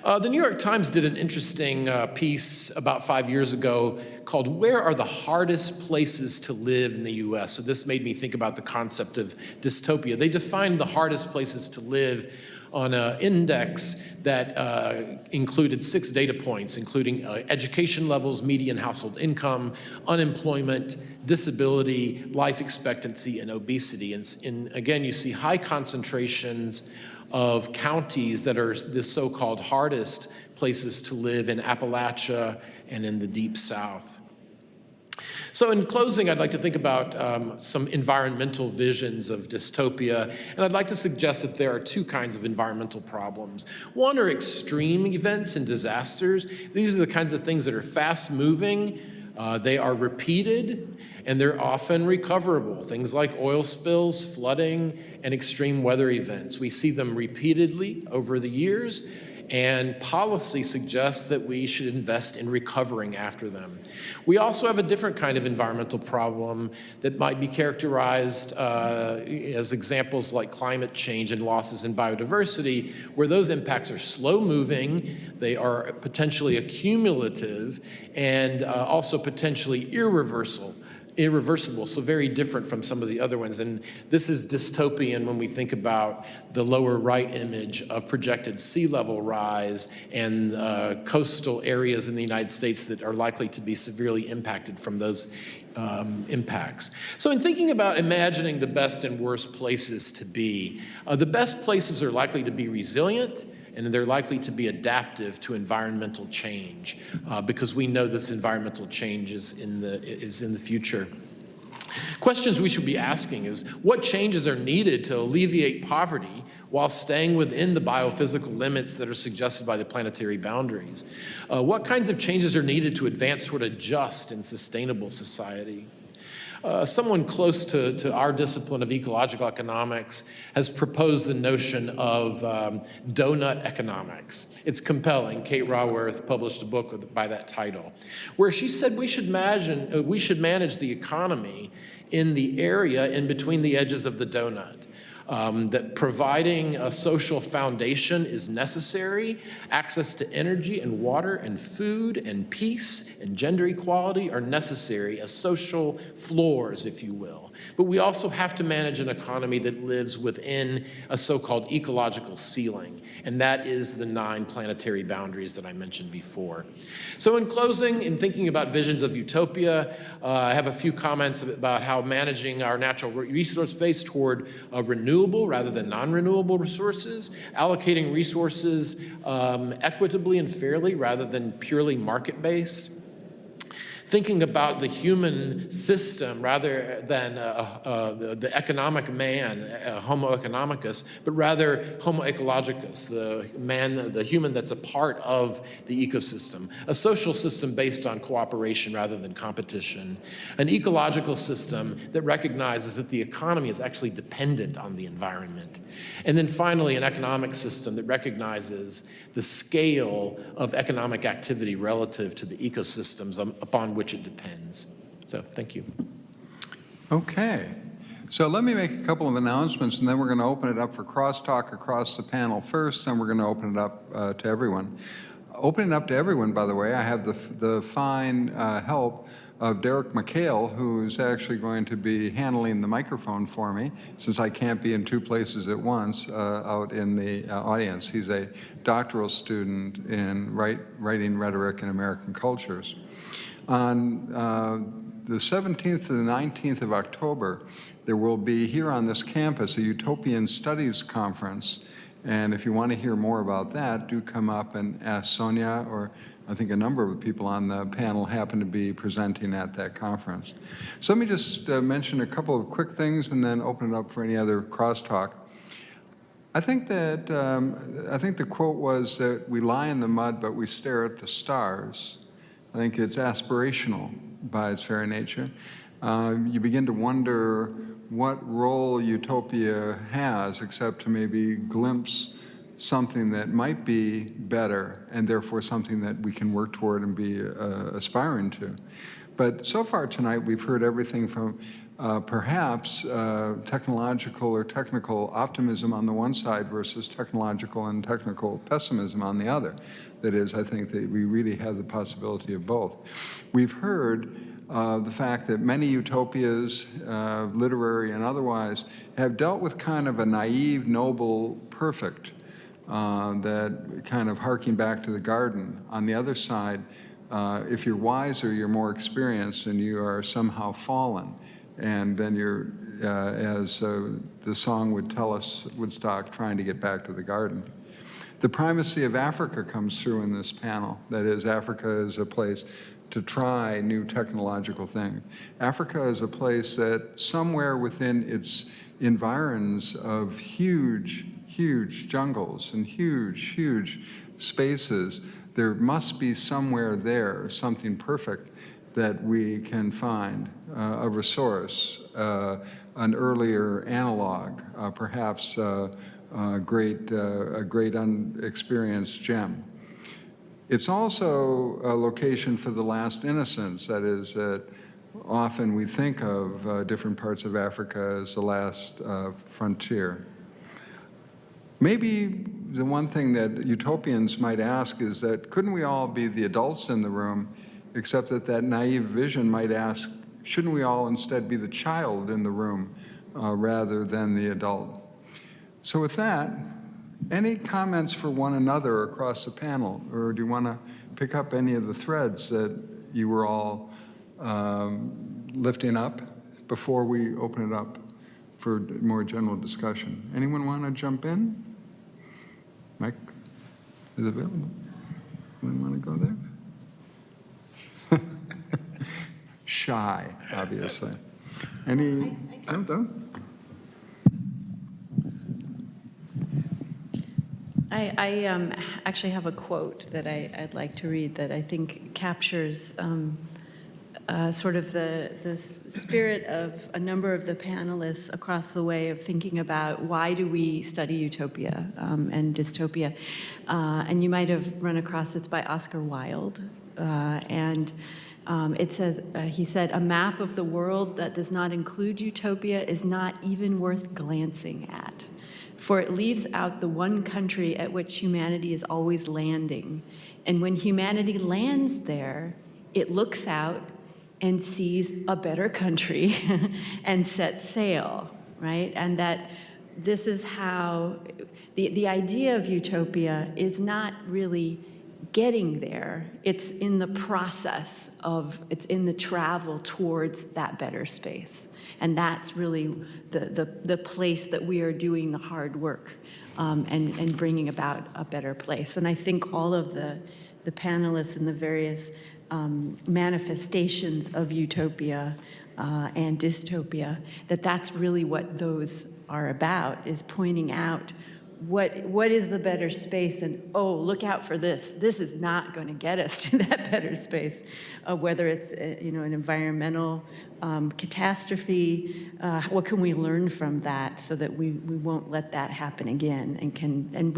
The New York Times did an interesting piece about 5 years ago called "Where are the hardest places to live in the U.S.?" So this made me think about the concept of dystopia. They defined the hardest places to live on an index that included 6 data points, including education levels, median household income, unemployment, disability, life expectancy, and obesity. And again, you see high concentrations of counties that are the so-called hardest places to live in Appalachia and in the Deep South. So in closing, I'd like to think about some environmental visions of dystopia, and I'd like to suggest that there are 2 kinds of environmental problems. One are extreme events and disasters. These are the kinds of things that are fast-moving, they are repeated, and they're often recoverable. Things like oil spills, flooding, and extreme weather events. We see them repeatedly over the years, and policy suggests that we should invest in recovering after them. We also have a different kind of environmental problem that might be characterized as examples like climate change and losses in biodiversity, where those impacts are slow-moving, they are potentially accumulative, and also potentially irreversible, so very different from some of the other ones. And this is dystopian when we think about the lower right image of projected sea level rise and coastal areas in the United States that are likely to be severely impacted from those impacts. So in thinking about imagining the best and worst places to be, the best places are likely to be resilient, and they're likely to be adaptive to environmental change because we know this environmental change is in the future. Questions we should be asking is, what changes are needed to alleviate poverty while staying within the biophysical limits that are suggested by the planetary boundaries? What kinds of changes are needed to advance toward a just and sustainable society? Someone close to our discipline of ecological economics has proposed the notion of donut economics. It's compelling. Kate Raworth published a book by that title, where she said we should manage the economy in the area in between the edges of the donut. that providing a social foundation is necessary. Access to energy and water and food and peace and gender equality are necessary as social floors, if you will. But we also have to manage an economy that lives within a so-called ecological ceiling, and that is the 9 planetary boundaries that I mentioned before. So in closing, in thinking about visions of utopia, I have a few comments about how managing our natural resource base toward renewable rather than non-renewable resources, allocating resources equitably and fairly rather than purely market-based, thinking about the human system rather than the economic man, Homo economicus, but rather Homo ecologicus, the human that's a part of the ecosystem, a social system based on cooperation rather than competition, an ecological system that recognizes that the economy is actually dependent on the environment, and then finally an economic system that recognizes the scale of economic activity relative to the ecosystems upon which it depends. So, thank you. Okay. So let me make a couple of announcements, and then we're going to open it up for crosstalk across the panel first, then we're going to open it up to everyone. Opening it up to everyone, by the way, I have the fine help of Derek McHale, who's actually going to be handling the microphone for me, since I can't be in 2 places at once out in the audience. He's a doctoral student in writing rhetoric and American cultures. On the 17th to the 19th of October, there will be here on this campus a Utopian Studies Conference. And if you want to hear more about that, do come up and ask Sonia, or I think a number of people on the panel happen to be presenting at that conference. So let me just mention a couple of quick things and then open it up for any other crosstalk. I think that, I think the quote was that we lie in the mud, but we stare at the stars. I think it's aspirational by its very nature. You begin to wonder what role utopia has, except to maybe glimpse something that might be better, and therefore something that we can work toward and be aspiring to. But so far tonight, we've heard everything from perhaps technological or technical optimism on the one side versus technological and technical pessimism on the other. That is, I think that we really have the possibility of both. We've heard the fact that many utopias, literary and otherwise, have dealt with kind of a naive, noble, perfect, that kind of harking back to the garden. On the other side, if you're wiser, you're more experienced, and you are somehow fallen. And then you're, as the song would tell us, Woodstock, trying to get back to the garden. The primacy of Africa comes through in this panel. That is, Africa is a place to try new technological things. Africa is a place that somewhere within its environs of huge, huge jungles and huge, huge spaces, there must be somewhere there something perfect that we can find, a resource, an earlier analog, perhaps a great unexperienced gem. It's also a location for the last innocents. That is, that often we think of different parts of Africa as the last frontier. Maybe the one thing that utopians might ask is that, couldn't we all be the adults in the room, except that that naive vision might ask, shouldn't we all instead be the child in the room rather than the adult? So with that, any comments for one another across the panel, or do you want to pick up any of the threads that you were all lifting up before we open it up for more general discussion? Anyone want to jump in? Mike is available. Anyone want to go there? Shy, obviously. Any? Don't. I actually have a quote that I'd like to read that I think captures sort of the spirit of a number of the panelists across the way of thinking about why do we study utopia and dystopia. And you might have run across, it's by Oscar Wilde. And It says, he said, a map of the world that does not include utopia is not even worth glancing at, for it leaves out the one country at which humanity is always landing. And when humanity lands there, it looks out and sees a better country and sets sail, right? And that this is how, the idea of utopia is not really getting there. It's in the process of, it's in the travel towards that better space. And that's really the place that we are doing the hard work and bringing about a better place. And I think all of the panelists and the various manifestations of utopia and dystopia, that's really what those are about, is pointing out what is the better space, and oh, look out for this. This is not going to get us to that better space, whether it's an environmental catastrophe. What can we learn from that so that we won't let that happen again, and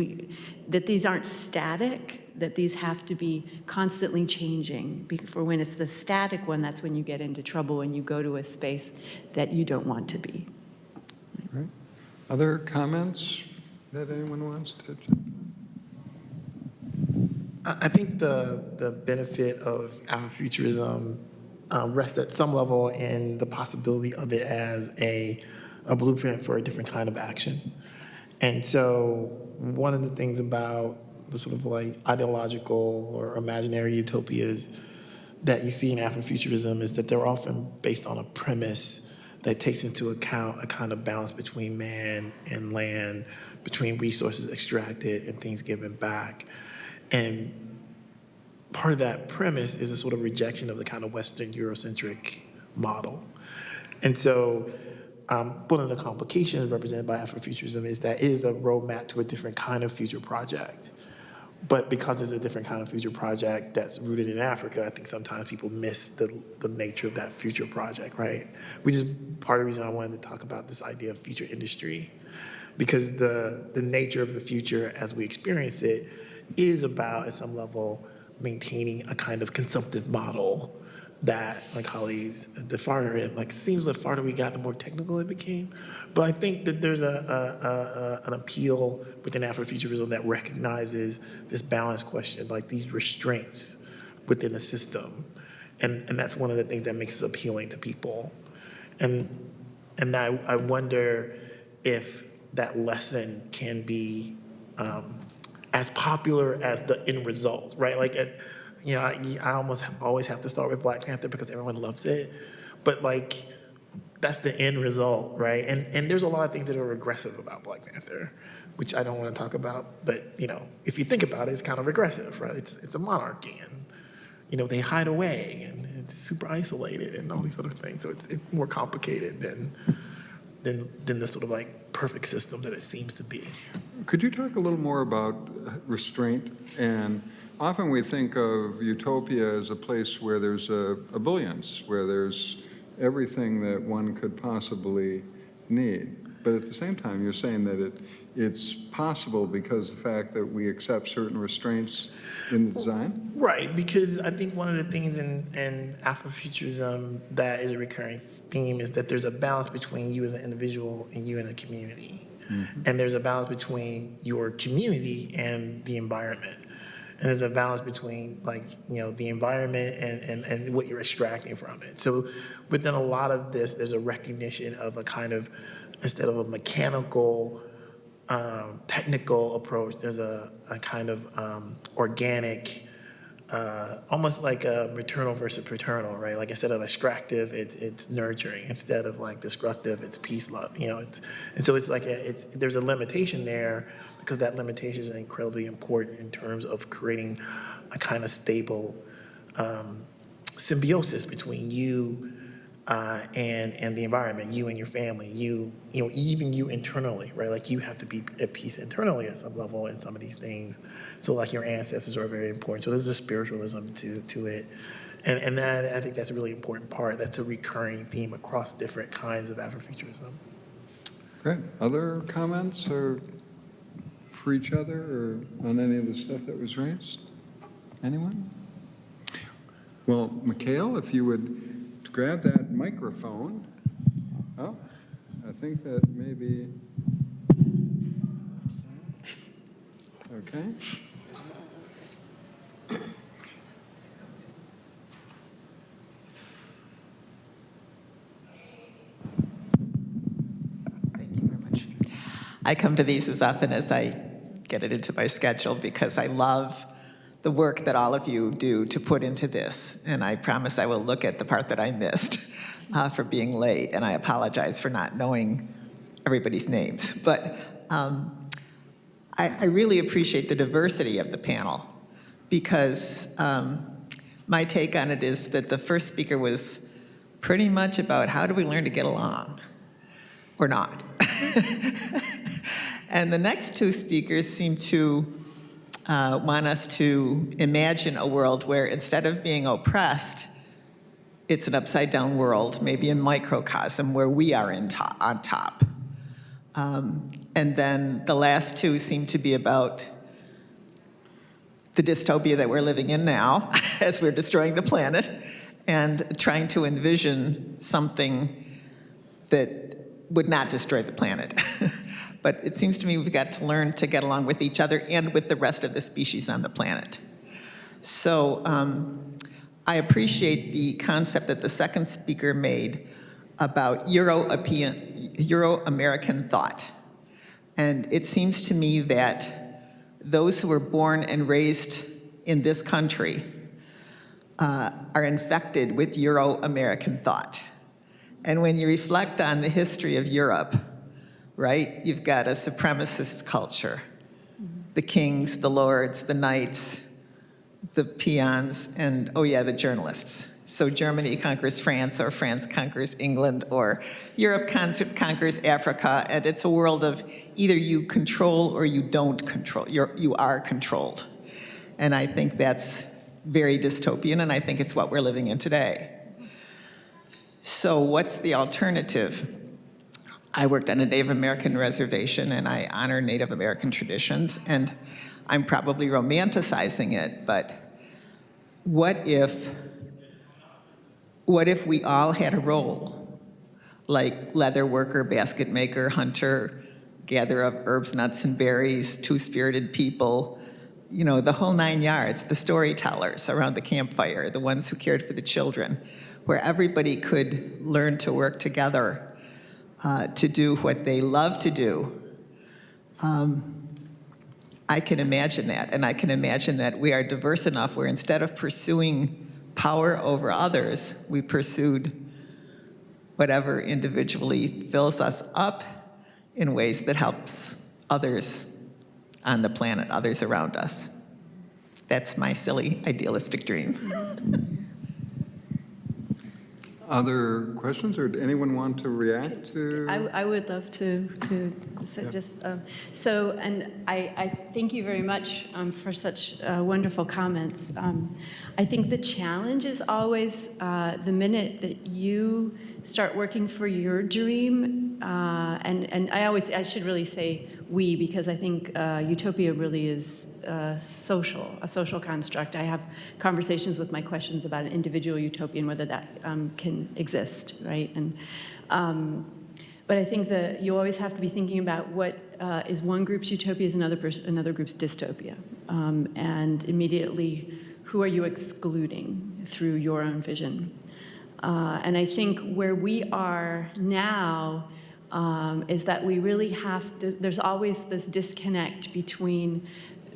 that these aren't static, that these have to be constantly changing. For when it's the static one, that's when you get into trouble and you go to a space that you don't want to be. Right. Other comments that anyone wants to? I think the benefit of Afrofuturism rests at some level in the possibility of it as a blueprint for a different kind of action. And so one of the things about the sort of like ideological or imaginary utopias that you see in Afrofuturism is that they're often based on a premise that takes into account a kind of balance between man and land, between resources extracted and things given back. And part of that premise is a sort of rejection of the kind of Western Eurocentric model. And so one of the complications represented by Afrofuturism is that it is a roadmap to a different kind of future project. But because it's a different kind of future project that's rooted in Africa, I think sometimes people miss the nature of that future project, right? Which is part of the reason I wanted to talk about this idea of future industry. Because the nature of the future as we experience it is about, at some level, maintaining a kind of consumptive model that my colleagues, the farther it seems the farther we got, the more technical it became. But I think that there's an appeal within Afrofuturism that recognizes this balance question, like these restraints within the system. And that's one of the things that makes it appealing to people. And I wonder if that lesson can be as popular as the end result, right? I almost always have to start with Black Panther because everyone loves it, but that's the end result, right? And there's a lot of things that are regressive about Black Panther, which I don't want to talk about, but if you think about it, it's kind of regressive, right? It's a monarchy, and they hide away, and it's super isolated, and all these other things. So it's more complicated than the sort of perfect system that it seems to be. Could you talk a little more about restraint? And often we think of Utopia as a place where there's ebullience, where there's everything that one could possibly need. But at the same time, you're saying that it's possible because of the fact that we accept certain restraints in the design? Right, because I think one of the things in Afrofuturism that is a recurring theme is that there's a balance between you as an individual and you and a community. Mm-hmm. And there's a balance between your community and the environment. And there's a balance between the environment and what you're extracting from it. So within a lot of this, there's a recognition of a kind of, instead of a mechanical, technical approach, there's a kind of organic, almost like a maternal versus paternal, right? Instead of extractive, it's nurturing. Instead of destructive, it's peace, love. And so there's a limitation there because that limitation is incredibly important in terms of creating a kind of stable symbiosis between you and the environment, you and your family, even you internally, right? You have to be at peace internally at some level in some of these things. So your ancestors are very important. So there's a spiritualism to it. And that, I think that's a really important part. That's a recurring theme across different kinds of Afrofuturism. Great. Other comments or for each other or on any of the stuff that was raised? Anyone? Well, Mikhail, if you would grab that microphone. Oh, I think that maybe. Okay. Thank you very much. I come to these as often as I get it into my schedule because I love the work that all of you do to put into this. And I promise I will look at the part that I missed for being late. And I apologize for not knowing everybody's names. But I really appreciate the diversity of the panel because my take on it is that the first speaker was pretty much about how do we learn to get along or not. And the next two speakers seem to want us to imagine a world where instead of being oppressed, it's an upside-down world, maybe a microcosm where we are on top. And then the last two seem to be about the dystopia that we're living in now as we're destroying the planet and trying to envision something that would not destroy the planet. But it seems to me we've got to learn to get along with each other and with the rest of the species on the planet. So I appreciate the concept that the second speaker made about Euro-American thought. And it seems to me that those who were born and raised in this country are infected with Euro-American thought. And when you reflect on the history of Europe, right, you've got a supremacist culture. The kings, the lords, the knights, the peons, and, oh yeah, the journalists. So Germany conquers France, or France conquers England, or Europe conquers Africa, and it's a world of either you control or you don't control. You are controlled. And I think that's very dystopian, and I think it's what we're living in today. So what's the alternative? I worked on a Native American reservation, and I honor Native American traditions, and I'm probably romanticizing it, but what if we all had a role, like leather worker, basket maker, hunter, gatherer of herbs, nuts, and berries, two-spirited people, you know, the whole 9 yards, the storytellers around the campfire, the ones who cared for the children, where everybody could learn to work together to do what they love to do. I can imagine that, and I can imagine that we are diverse enough where instead of pursuing power over others, we pursued whatever individually fills us up in ways that helps others on the planet, others around us. That's my silly, idealistic dream. Other questions, or anyone want to react to? I would love to say just, and I thank you very much for such wonderful comments. I think the challenge is always the minute that you start working for your dream, and I should really say we, because I think Utopia really is a social construct. I have conversations with my questions about an individual utopia and whether that can exist, right? And but I think that you always have to be thinking about what is one group's utopia is another group's dystopia, and immediately who are you excluding through your own vision? And I think where we are now is that we really have to, there's always this disconnect between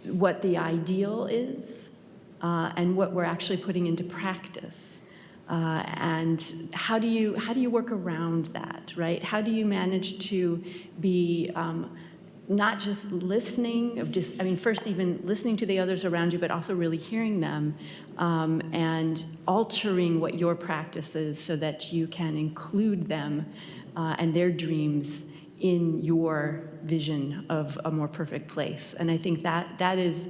what the ideal is and what we're actually putting into practice. And how do you work around that, right? How do you manage to be not just listening, first even listening to the others around you, but also really hearing them and altering what your practice is so that you can include them and their dreams in your vision of a more perfect place. And I think that is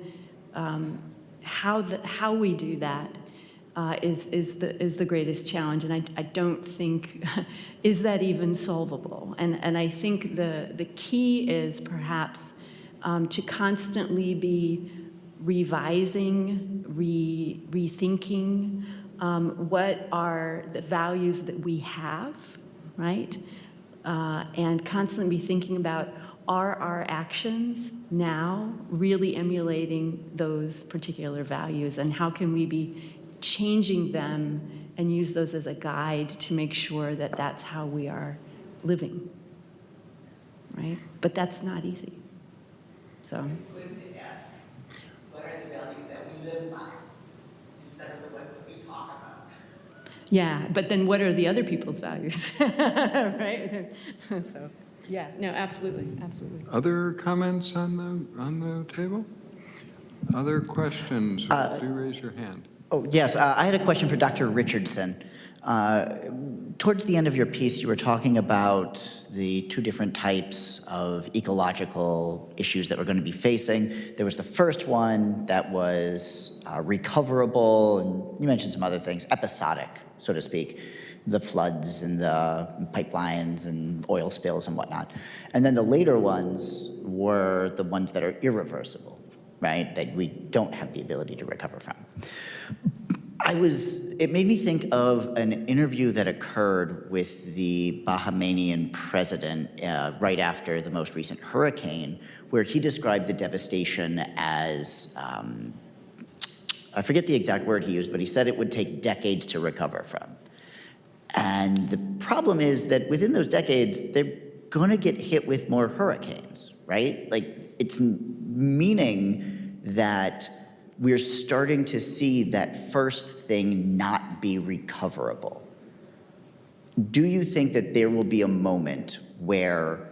how we do that is the greatest challenge. And I don't think, is that even solvable? And I think the key is perhaps to constantly be revising, rethinking, what are the values that we have, right? And constantly be thinking about, are our actions now really emulating those particular values, and how can we be changing them and use those as a guide to make sure that that's how we are living, right? But that's not easy. So. It's good to ask, what are the values that we live by, instead of the ones that we talk about? Yeah, but then what are the other people's values, right? So, yeah, no, absolutely, absolutely. Other comments on the table? Other questions? Do raise your hand. Oh, yes. I had a question for Dr. Richardson. Towards the end of your piece, you were talking about the two different types of ecological issues that we're going to be facing. There was the first one that was recoverable, and you mentioned some other things, episodic, so to speak, the floods and the pipelines and oil spills and whatnot. And then the later ones were the ones that are irreversible, right, that we don't have the ability to recover from. It made me think of an interview that occurred with the Bahamian president right after the most recent hurricane, where he described the devastation as, I forget the exact word he used, but he said it would take decades to recover from. And the problem is that within those decades, they're gonna get hit with more hurricanes, right? Like, it's meaning that we're starting to see that first thing not be recoverable. Do you think that there will be a moment where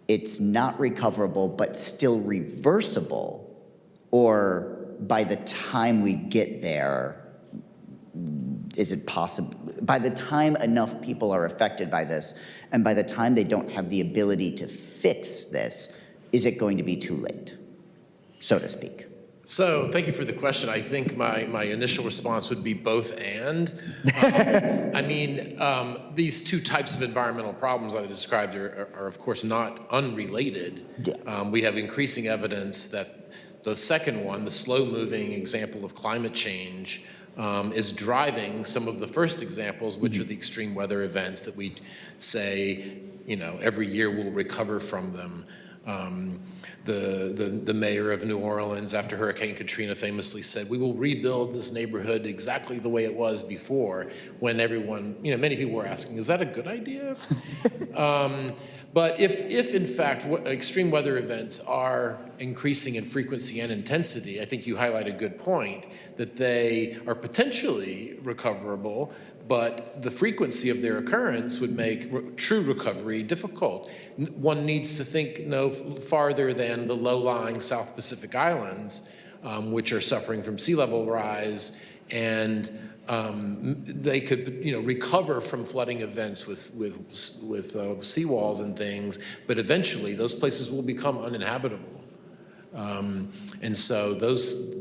it's not recoverable but still reversible, or by the time we get there, is it possible, by the time enough people are affected by this, and by the time they don't have the ability to fix this, is it going to be too late, so to speak? So thank you for the question. I think my initial response would be both and. I mean, these two types of environmental problems that I described are of course not unrelated. Yeah. We have increasing evidence that the second one, the slow-moving example of climate change, is driving some of the first examples, which are the extreme weather events that we say, every year we'll recover from them. The mayor of New Orleans, after Hurricane Katrina, famously said, "We will rebuild this neighborhood exactly the way it was before," when everyone, many people were asking, is that a good idea? But if in fact extreme weather events are increasing in frequency and intensity, I think you highlight a good point, that they are potentially recoverable, but the frequency of their occurrence would make true recovery difficult. One needs to think no farther than the low-lying South Pacific Islands, which are suffering from sea level rise, and they could, recover from flooding events with seawalls and things, but eventually those places will become uninhabitable. And so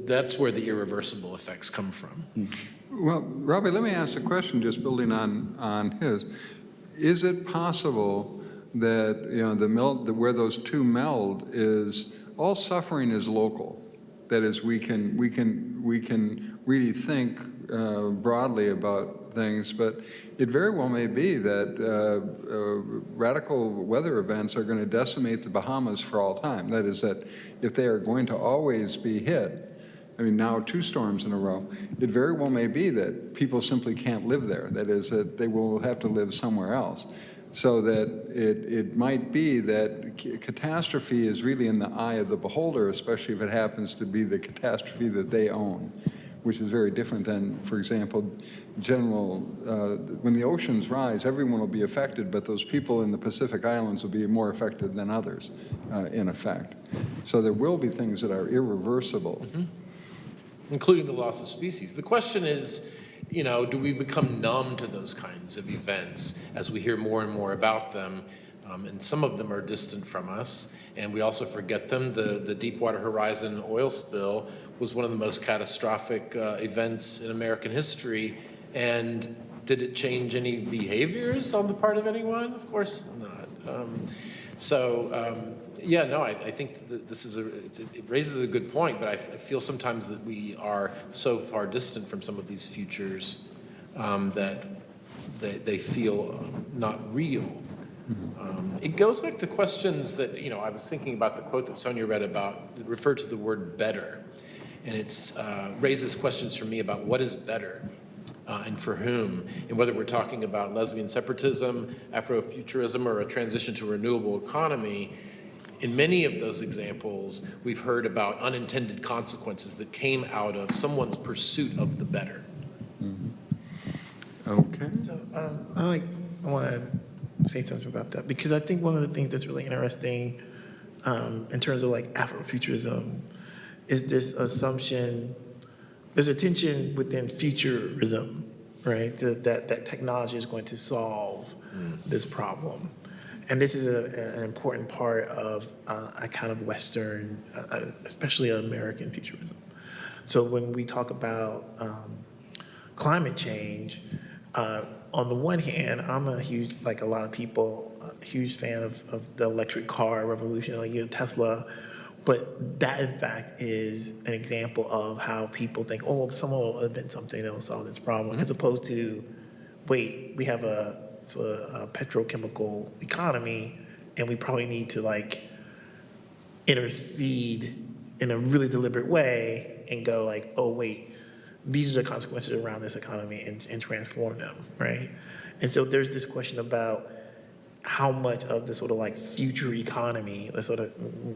that's where the irreversible effects come from. Well, Robbie, let me ask a question, just building on his. Is it possible that where those two meld is all suffering is local? That is, we can really think broadly about things, but it very well may be that radical weather events are going to decimate the Bahamas for all time. That is, that if they are going to always be hit, I mean, now 2 storms in a row, it very well may be that people simply can't live there. That is, that they will have to live somewhere else. So that it might be that catastrophe is really in the eye of the beholder, especially if it happens to be the catastrophe that they own, which is very different than, for example, when the oceans rise, everyone will be affected, but those people in the Pacific Islands will be more affected than others, in effect. So there will be things that are irreversible. Mm-hmm. Including the loss of species. The question is, do we become numb to those kinds of events as we hear more and more about them? And some of them are distant from us, and we also forget them. The Deepwater Horizon oil spill was one of the most catastrophic events in American history. And did it change any behaviors on the part of anyone? Of course not. So, yeah, no, I think that this is it raises a good point, but I feel sometimes that we are so far distant from some of these futures that they feel not real. It goes back to questions that, I was thinking about the quote that Sonia read about, that referred to the word better. And it's raises questions for me about what is better and for whom, and whether we're talking about lesbian separatism, Afrofuturism, or a transition to a renewable economy. In many of those examples, we've heard about unintended consequences that came out of someone's pursuit of the better. Okay. So I want to say something about that because I think one of the things that's really interesting in terms of like Afrofuturism is this assumption, there's a tension within futurism, right? That technology is going to solve this problem. And this is an important part of a kind of Western, especially American futurism. So when we talk about climate change, on the one hand, I'm a huge, like a lot of people, a huge fan of the electric car revolution, like Tesla. But that, in fact, is an example of how people think, oh, well, someone will invent something that will solve this problem, as opposed to, wait, we have a petrochemical economy, and we probably need to like intercede in a really deliberate way and go like, oh, wait, these are the consequences around this economy and transform them, right? And so there's this question about how much of the sort of like future economy, the sort of,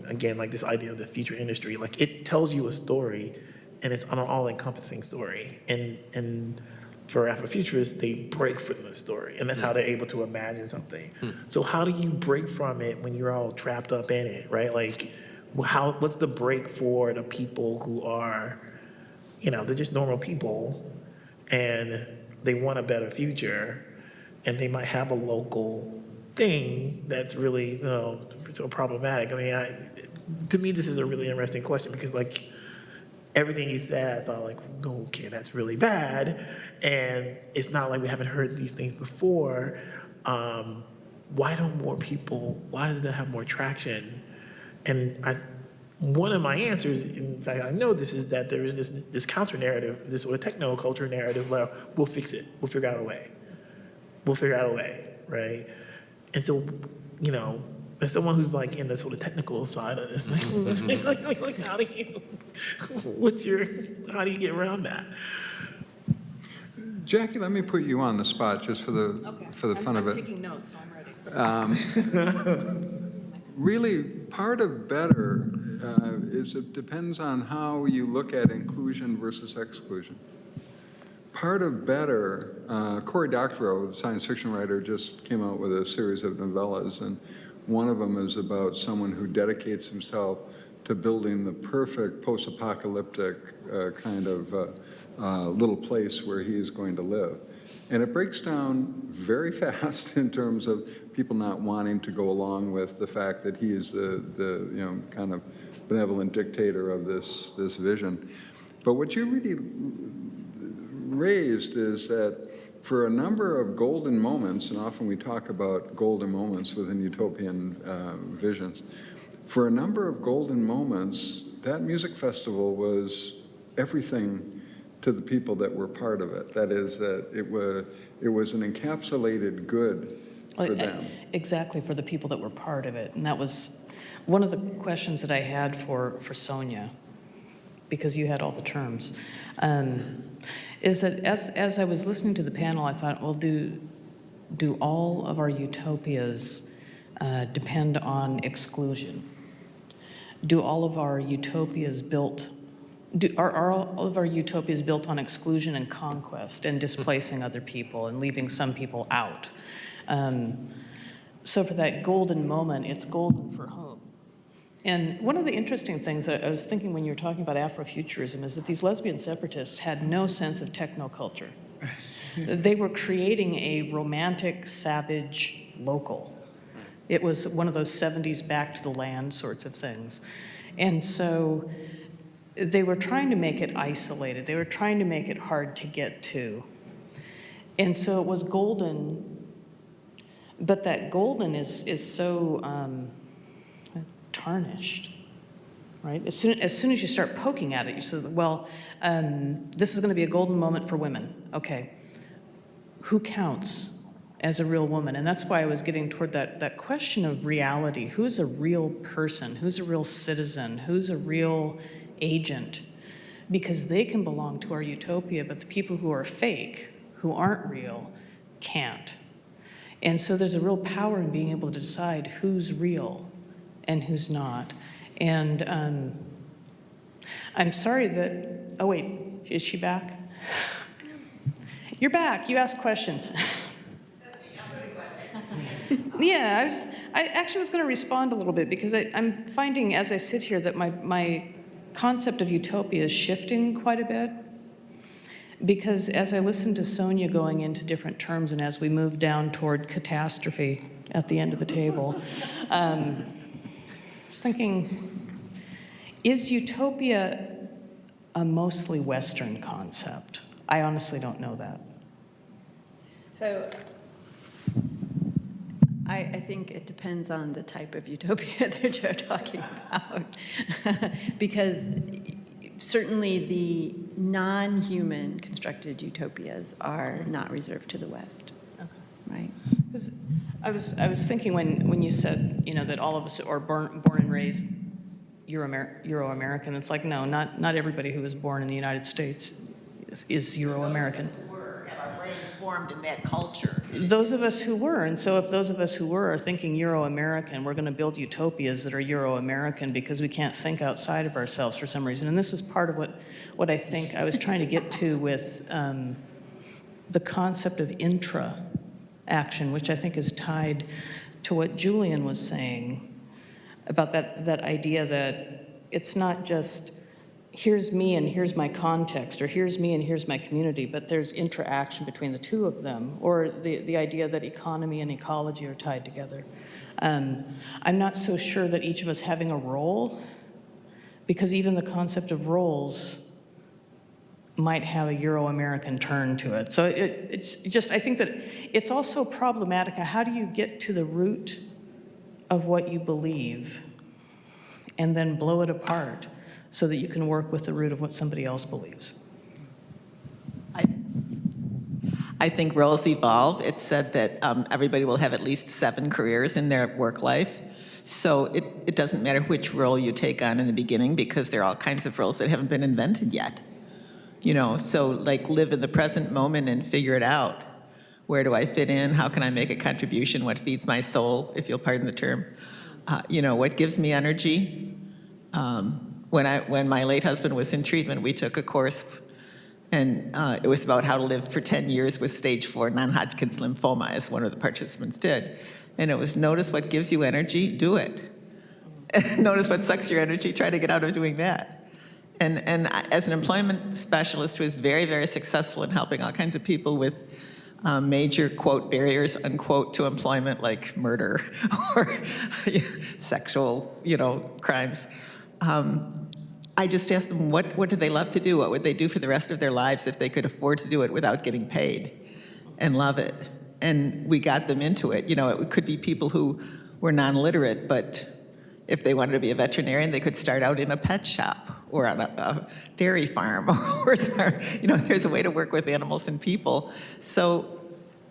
again, like this idea of the future industry, like it tells you a story and it's an all-encompassing story. And for Afrofuturists, they break from the story and that's how they're able to imagine something. So how do you break from it when you're all trapped up in it, right? Like what's the break for the people who are, they're just normal people and they want a better future and they might have a local thing that's really so problematic. I mean, to me, this is a really interesting question because like everything you said, I thought like, no, okay, that's really bad. And it's not like we haven't heard these things before. Why does that have more traction? And one of my answers, in fact, I know this, is that there is this counter narrative, this sort of techno culture narrative where we'll fix it. We'll figure out a way. We'll figure out a way, right? And so, as someone who's like in the sort of technical side of this, like how do you get around that? Jackie, let me put you on the spot just for the fun of it. I'm taking notes, so I'm ready. Really, part of better is it depends on how you look at inclusion versus exclusion. Part of better, Cory Doctorow, the science fiction writer, just came out with a series of novellas, and one of them is about someone who dedicates himself to building the perfect post-apocalyptic kind of little place where he is going to live. And it breaks down very fast in terms of people not wanting to go along with the fact that he is the kind of benevolent dictator of this vision. But what you really raised is that for a number of golden moments, and often we talk about golden moments within utopian visions, for a number of golden moments, that music festival was everything to the people that were part of it. That is, that it was an encapsulated good for them. Exactly, for the people that were part of it. And that was one of the questions that I had for Sonia, because you had all the terms. Is that as I was listening to the panel, I thought, well, do all of our utopias depend on exclusion? Do all of our utopias are all of our utopias built on exclusion and conquest and displacing other people and leaving some people out? So for that golden moment, it's golden for whom? And one of the interesting things that I was thinking when you were talking about Afrofuturism is that these lesbian separatists had no sense of technoculture. They were creating a romantic, savage local. It was one of those 70s back to the land sorts of things. And so they were trying to make it isolated. They were trying to make it hard to get to. And so it was golden But that golden is so tarnished, right? As soon as you start poking at it, you say, well, this is going to be a golden moment for women. Okay, who counts as a real woman? And that's why I was getting toward that question of reality. Who's a real person? Who's a real citizen? Who's a real agent? Because they can belong to our utopia, but the people who are fake, who aren't real, can't. And so there's a real power in being able to decide who's real and who's not. And I'm sorry that, oh wait, is she back? You're back, you asked questions. Yeah, I actually was going to respond a little bit because I'm finding as I sit here that my concept of utopia is shifting quite a bit. Because as I listened to Sonia going into different terms and as we move down toward catastrophe at the end of the table, I was thinking, is utopia a mostly Western concept? I honestly don't know that. So I think it depends on the type of utopia that you're talking about. Because certainly the non-human constructed utopias are not reserved to the West, right? I was thinking when you said, that all of us are born and raised Euro-American, it's like, no, not everybody who was born in the United States is Euro-American. Our brains formed in that culture. Those of us who were, and so if those of us who were are thinking Euro-American, we're going to build utopias that are Euro-American because we can't think outside of ourselves for some reason. And this is part of what I think I was trying to get to with the concept of intra-action, which I think is tied to what Julian was saying about that idea that it's not just here's me and here's my context, or here's me and here's my community, but there's interaction between the two of them, or the idea that economy and ecology are tied together. I'm not so sure that each of us having a role, because even the concept of roles might have a Euro-American turn to it. So it's just, I think that it's also problematic. How do you get to the root of what you believe and then blow it apart so that you can work with the root of what somebody else believes? I think roles evolve. It's said that everybody will have at least 7 careers in their work life. So it doesn't matter which role you take on in the beginning because there are all kinds of roles that haven't been invented yet. So like live in the present moment and figure it out. Where do I fit in? How can I make a contribution? What feeds my soul, if you'll pardon the term? What gives me energy? When my late husband was in treatment, we took a course, and it was about how to live for 10 years with stage 4 non-Hodgkin's lymphoma, as one of the participants did. And it was notice what gives you energy, do it. Notice what sucks your energy, try to get out of doing that. And as an employment specialist who is very, very successful in helping all kinds of people with major, quote, barriers, unquote, to employment, like murder or sexual, crimes, I just asked them, what do they love to do? What would they do for the rest of their lives if they could afford to do it without getting paid and love it? And we got them into it. It could be people who were non-literate, but if they wanted to be a veterinarian, they could start out in a pet shop or on a dairy farm, or there's a way to work with animals and people. So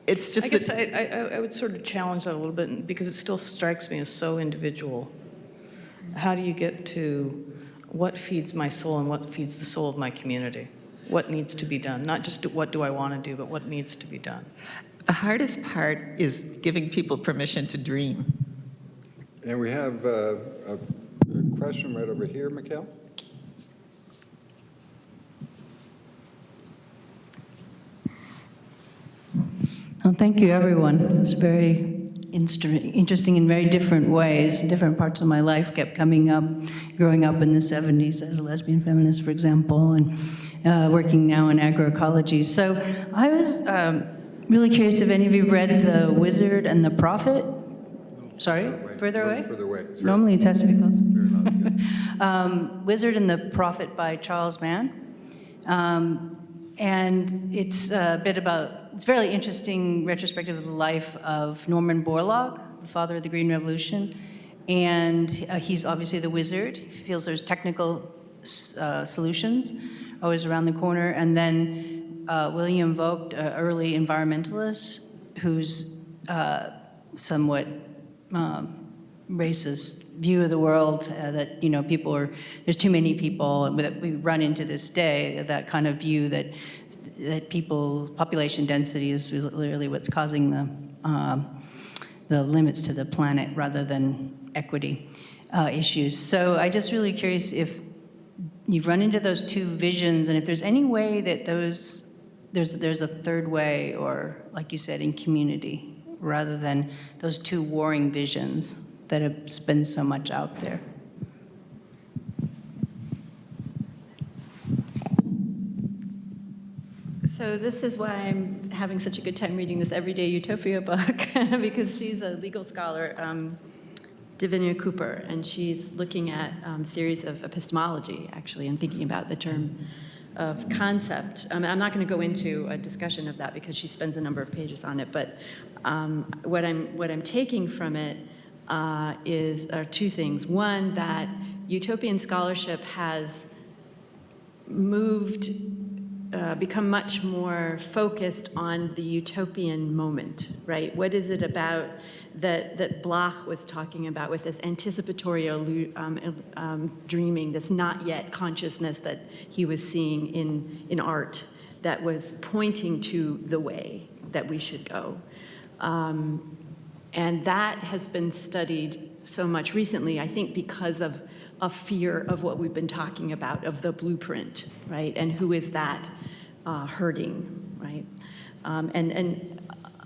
it's just I guess I would sort of challenge that a little bit because it still strikes me as so individual. How do you get to what feeds my soul and what feeds the soul of my community? What needs to be done? Not just what do I want to do, but what needs to be done. The hardest part is giving people permission to dream. And we have a question right over here, Mikhail. Well, thank you, everyone. It's very interesting in very different ways. Different parts of my life kept coming up, growing up in the 70s as a lesbian feminist, for example, and working now in agroecology. So I was really curious if any of you read The Wizard and the Prophet. Sorry, further away? Further away. Sorry. Normally it has to be close. Wizard and the Prophet by Charles Mann. And it's a bit about it's a fairly interesting retrospective of the life of Norman Borlaug, the father of the Green Revolution. And he's obviously the wizard. He feels there's technical solutions always around the corner. And then William Vogt, an early environmentalist, who's somewhat racist view of the world, that, you know, there's too many people, that we run into this day, that kind of view that population density is really what's causing the limits to the planet rather than equity issues. So I just really curious if you've run into those two visions, and if there's any way that there's a third way, or like you said, in community, rather than those two warring visions that have been so much out there. So this is why I'm having such a good time reading this Everyday Utopia book, because she's a legal scholar, Divinia Cooper, and she's looking at theories of epistemology, actually, and thinking about the term of concept. I'm not going to go into a discussion of that because she spends a number of pages on it, but what I'm taking from it are two things. One, that utopian scholarship has become much more focused on the utopian moment, right? What is it about that Bloch was talking about with this anticipatory dreaming, this not yet consciousness that he was seeing in art that was pointing to the way that we should go? And that has been studied so much recently, I think, because of a fear of what we've been talking about, of the blueprint, right? And who is that hurting, right? And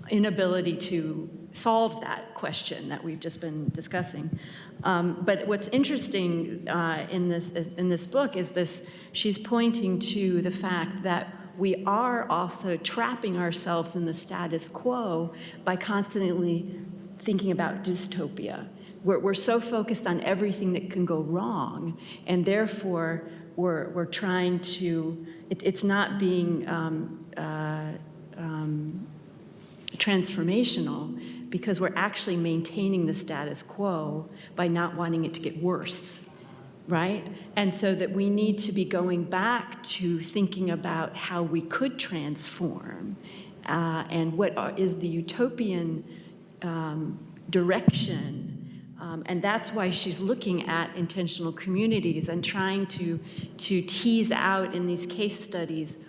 inability to solve that question that we've just been discussing. But what's interesting in this book is she's pointing to the fact that we are also trapping ourselves in the status quo by constantly thinking about dystopia. We're so focused on everything that can go wrong, and therefore we're trying to, it's not being transformational, because we're actually maintaining the status quo by not wanting it to get worse, right? And so that we need to be going back to thinking about how we could transform, and what is the utopian direction. And that's why she's looking at intentional communities and trying to tease out in these case studies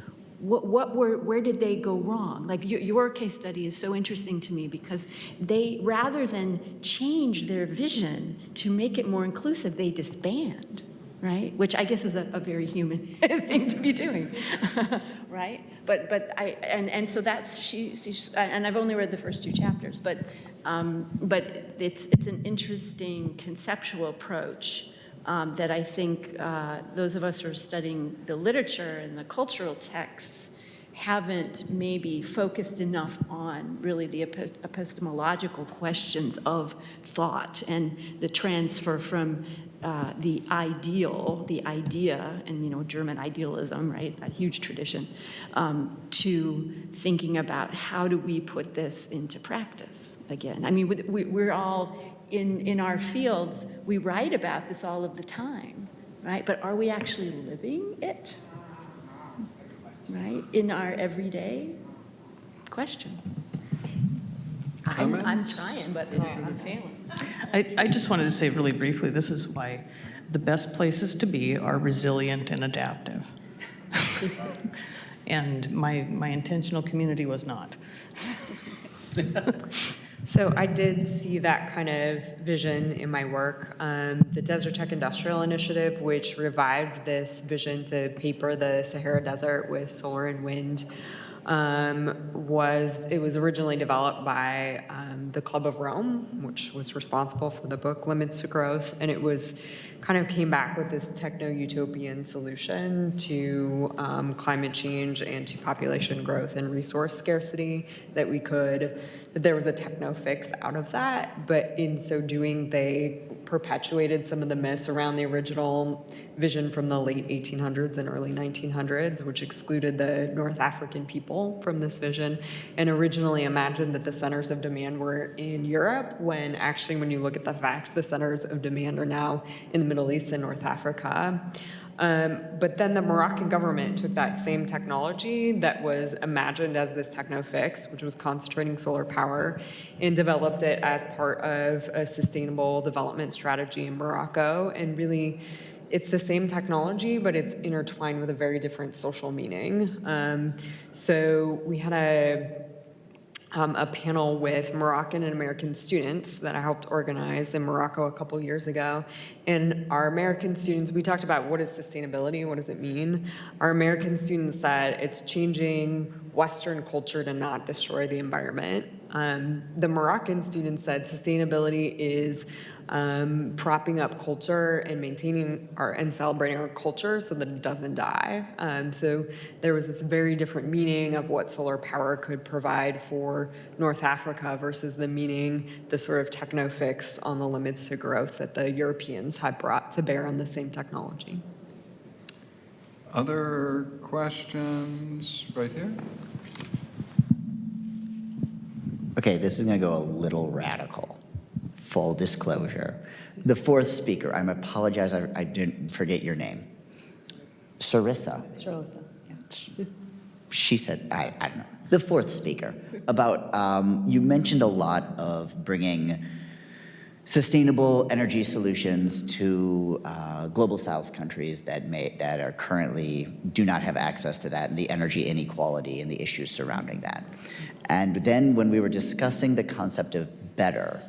where did they go wrong? Like your case study is so interesting to me, because they, rather than change their vision to make it more inclusive, they disband, right? Which I guess is a very human thing to be doing, right? And so that's she's and I've only read the first two chapters, but it's an interesting conceptual approach that I think those of us who are studying the literature and the cultural texts haven't maybe focused enough on really the epistemological questions of thought and the transfer from the ideal, the idea, and German idealism, right, that huge tradition, to thinking about how do we put this into practice again. I mean, we're all in our fields, we write about this all of the time, right? But are we actually living it, right, in our everyday question? I'm trying, but I'm failing. I just wanted to say really briefly, this is why the best places to be are resilient and adaptive. And my intentional community was not. So I did see that kind of vision in my work. The Desert Tech Industrial Initiative, which revived this vision to paper the Sahara Desert with solar and wind, was originally developed by the Club of Rome, which was responsible for the book Limits to Growth, and it was kind of came back with this techno-utopian solution to climate change and to population growth and resource scarcity, that we could there was a techno fix out of that, but in so doing, they perpetuated some of the myths around the original vision from the late 1800s and early 1900s, which excluded the North African people from this vision, and originally imagined that the centers of demand were in Europe, when actually, when you look at the facts, the centers of demand are now in the Middle East and North Africa. But then the Moroccan government took that same technology that was imagined as this techno fix, which was concentrating solar power, and developed it as part of a sustainable development strategy in Morocco. And really, it's the same technology, but it's intertwined with a very different social meaning. So we had a panel with Moroccan and American students that I helped organize in Morocco a couple years ago. And our American students, we talked about what is sustainability, what does it mean? Our American students said it's changing Western culture to not destroy the environment. The Moroccan students said sustainability is propping up culture and maintaining and celebrating our culture so that it doesn't die. So there was this very different meaning of what solar power could provide for North Africa versus the meaning, the sort of techno fix on the limits to growth that the Europeans had brought to bear on the same technology. Other questions right here? Okay, this is going to go a little radical. Full disclosure. The fourth speaker, I apologize, I didn't forget your name. Sarissa. Charlotte. Yeah. She said, I don't know. The fourth speaker, about, you mentioned a lot of bringing sustainable energy solutions to global South countries that are currently do not have access to that, and the energy inequality and the issues surrounding that. And then when we were discussing the concept of better,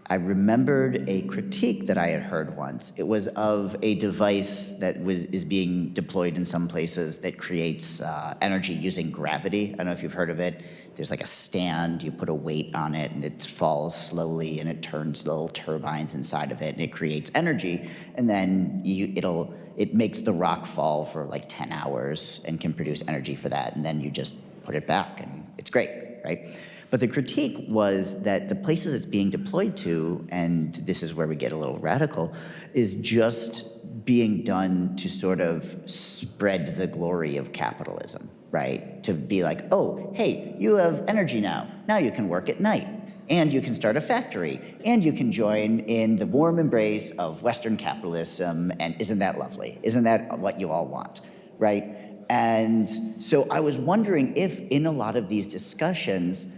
I remembered a critique that I had heard once. It was of a device that is being deployed in some places that creates energy using gravity. I don't know if you've heard of it. There's like a stand, you put a weight on it, and it falls slowly, and it turns little turbines inside of it, and it creates energy, and then it makes the rock fall for like 10 hours and can produce energy for that, and then you just put it back, and it's great, right? But the critique was that the places it's being deployed to, and this is where we get a little radical, is just being done to sort of spread the glory of capitalism, right? To be like, oh, hey, you have energy now. Now you can work at night, and you can start a factory, and you can join in the warm embrace of Western capitalism, and isn't that lovely? Isn't that what you all want, right? And so I was wondering if in a lot of these discussions,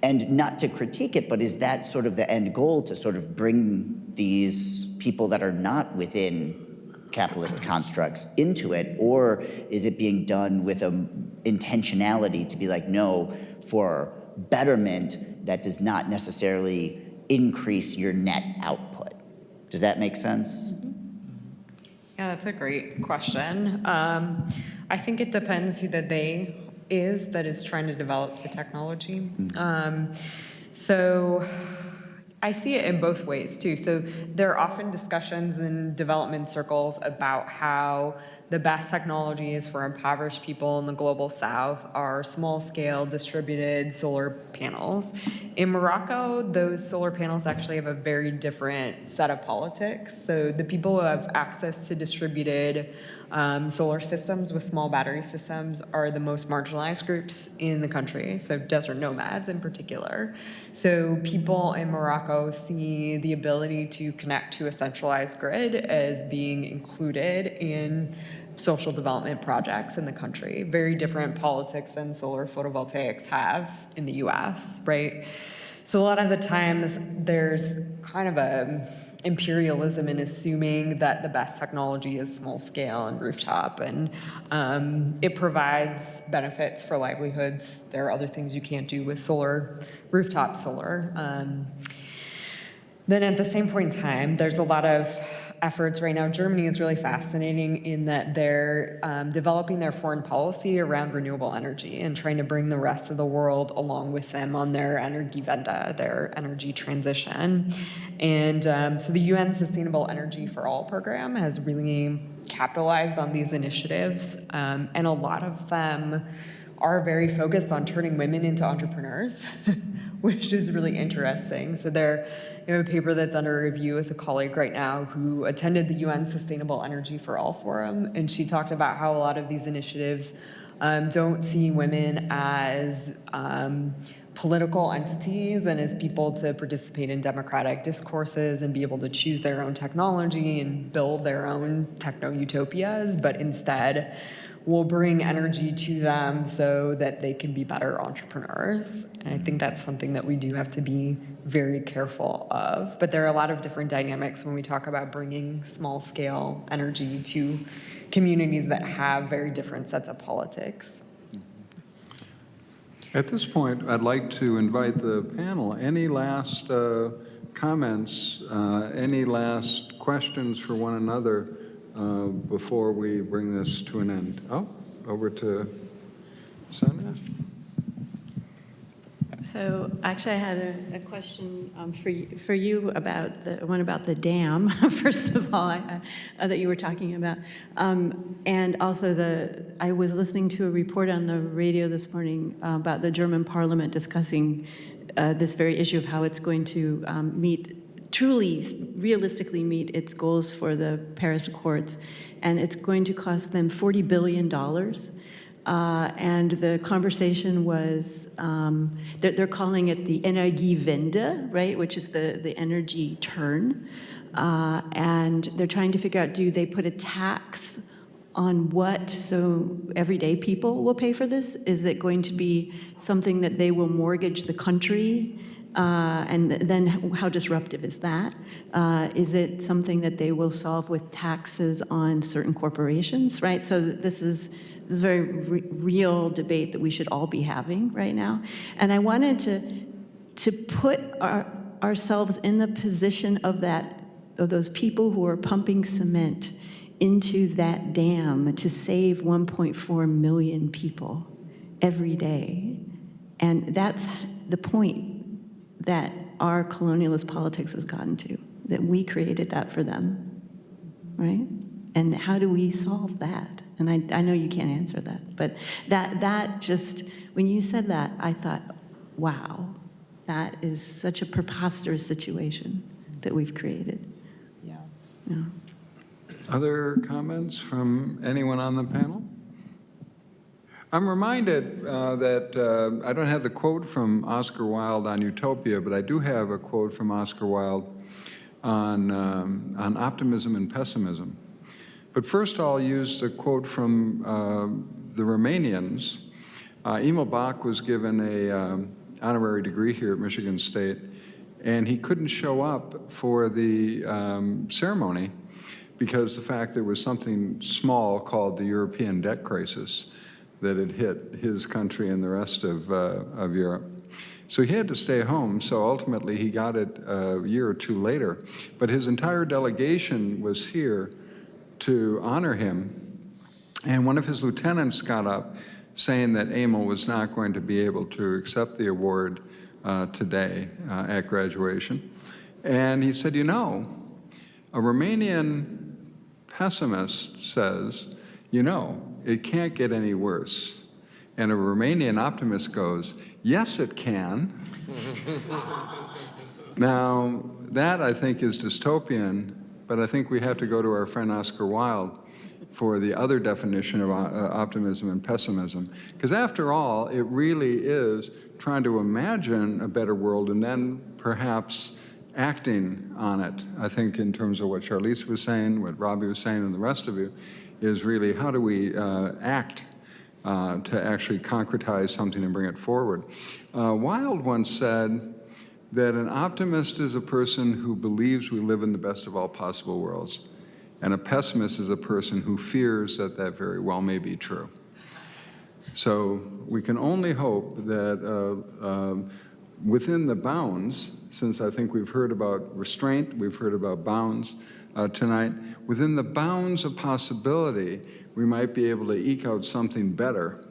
and not to critique it, but is that sort of the end goal, to sort of bring these people that are not within capitalist constructs into it, or is it being done with an intentionality to be like, no, for betterment that does not necessarily increase your net output? Does that make sense? Yeah, that's a great question. I think it depends who the they is that is trying to develop the technology. So I see it in both ways too. So there are often discussions in development circles about how the best technologies for impoverished people in the global South are small-scale distributed solar panels. In Morocco, those solar panels actually have a very different set of politics. So the people who have access to distributed solar systems with small battery systems are the most marginalized groups in the country, so desert nomads in particular. So people in Morocco see the ability to connect to a centralized grid as being included in social development projects in the country. Very different politics than solar photovoltaics have in the US, right? So a lot of the times there's kind of a imperialism in assuming that the best technology is small scale and rooftop, and it provides benefits for livelihoods. There are other things you can't do with solar, rooftop solar. Then at the same point in time, there's a lot of efforts right now. Germany is really fascinating in that they're developing their foreign policy around renewable energy and trying to bring the rest of the world along with them on their Energiewende, their energy transition. And so the UN Sustainable Energy for All program has really capitalized on these initiatives, and a lot of them are very focused on turning women into entrepreneurs, which is really interesting. So there, you have a paper that's under review with a colleague right now who attended the UN Sustainable Energy for All Forum, and she talked about how a lot of these initiatives don't see women as political entities and as people to participate in democratic discourses and be able to choose their own technology and build their own techno-utopias, but instead will bring energy to them so that they can be better entrepreneurs. And I think that's something that we do have to be very careful of. But there are a lot of different dynamics when we talk about bringing small-scale energy to communities that have very different sets of politics. At this point, I'd like to invite the panel. Any last comments, any last questions for one another before we bring this to an end? Oh, over to Sonia. So actually, I had a question for you about the dam. First of all, that you were talking about, and also I was listening to a report on the radio this morning about the German Parliament discussing this very issue of how it's going to realistically meet its goals for the Paris Accords, and it's going to cost them $40 billion. And the conversation was, they're calling it the Energiewende, right, which is the energy turn. And they're trying to figure out, do they put a tax on what, so everyday people will pay for this? Is it going to be something that they will mortgage the country? And then how disruptive is that? Is it something that they will solve with taxes on certain corporations, right? So this is a very real debate that we should all be having right now. And I wanted to put ourselves in the position of those people who are pumping cement into that dam to save 1.4 million people every day. And that's the point that our colonialist politics has gotten to, that we created that for them, right? And how do we solve that? And I know you can't answer that, but that just, when you said that, I thought, wow, that is such a preposterous situation that we've created. Yeah. Yeah. Other comments from anyone on the panel? I'm reminded that I don't have the quote from Oscar Wilde on Utopia, but I do have a quote from Oscar Wilde on optimism and pessimism. But first I'll use a quote from the Romanians. Emil Bach was given an honorary degree here at Michigan State, and he couldn't show up for the ceremony because the fact there was something small called the European debt crisis that had hit his country and the rest of Europe. So he had to stay home, so ultimately he got it a year or two later. But his entire delegation was here to honor him, and one of his lieutenants got up saying that Emil was not going to be able to accept the award today at graduation. And he said, you know, a Romanian pessimist says, you know, it can't get any worse. And a Romanian optimist goes, yes, it can. Now, that I think is dystopian, but I think we have to go to our friend Oscar Wilde for the other definition of optimism and pessimism. Because after all, it really is trying to imagine a better world and then perhaps acting on it. I think in terms of what Charlize was saying, what Robbie was saying, and the rest of you, is really how do we act to actually concretize something and bring it forward. Wilde once said that an optimist is a person who believes we live in the best of all possible worlds, and a pessimist is a person who fears that that very well may be true. So we can only hope that within the bounds, since I think we've heard about restraint, we've heard about bounds tonight, within the bounds of possibility, we might be able to eke out something better.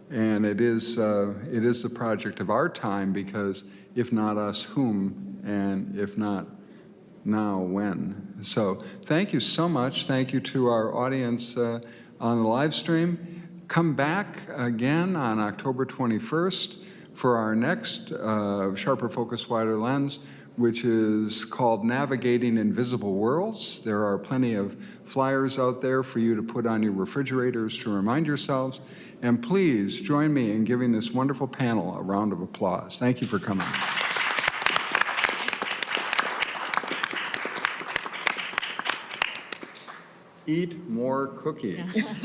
And it is the project of our time, because if not us, whom? And if not now, when? So thank you so much. Thank you to our audience on the live stream. Come back again on October 21st for our next Sharper Focus, Wider Lens, which is called Navigating Invisible Worlds. There are plenty of flyers out there for you to put on your refrigerators to remind yourselves. And please join me in giving this wonderful panel a round of applause. Thank you for coming. Eat more cookies.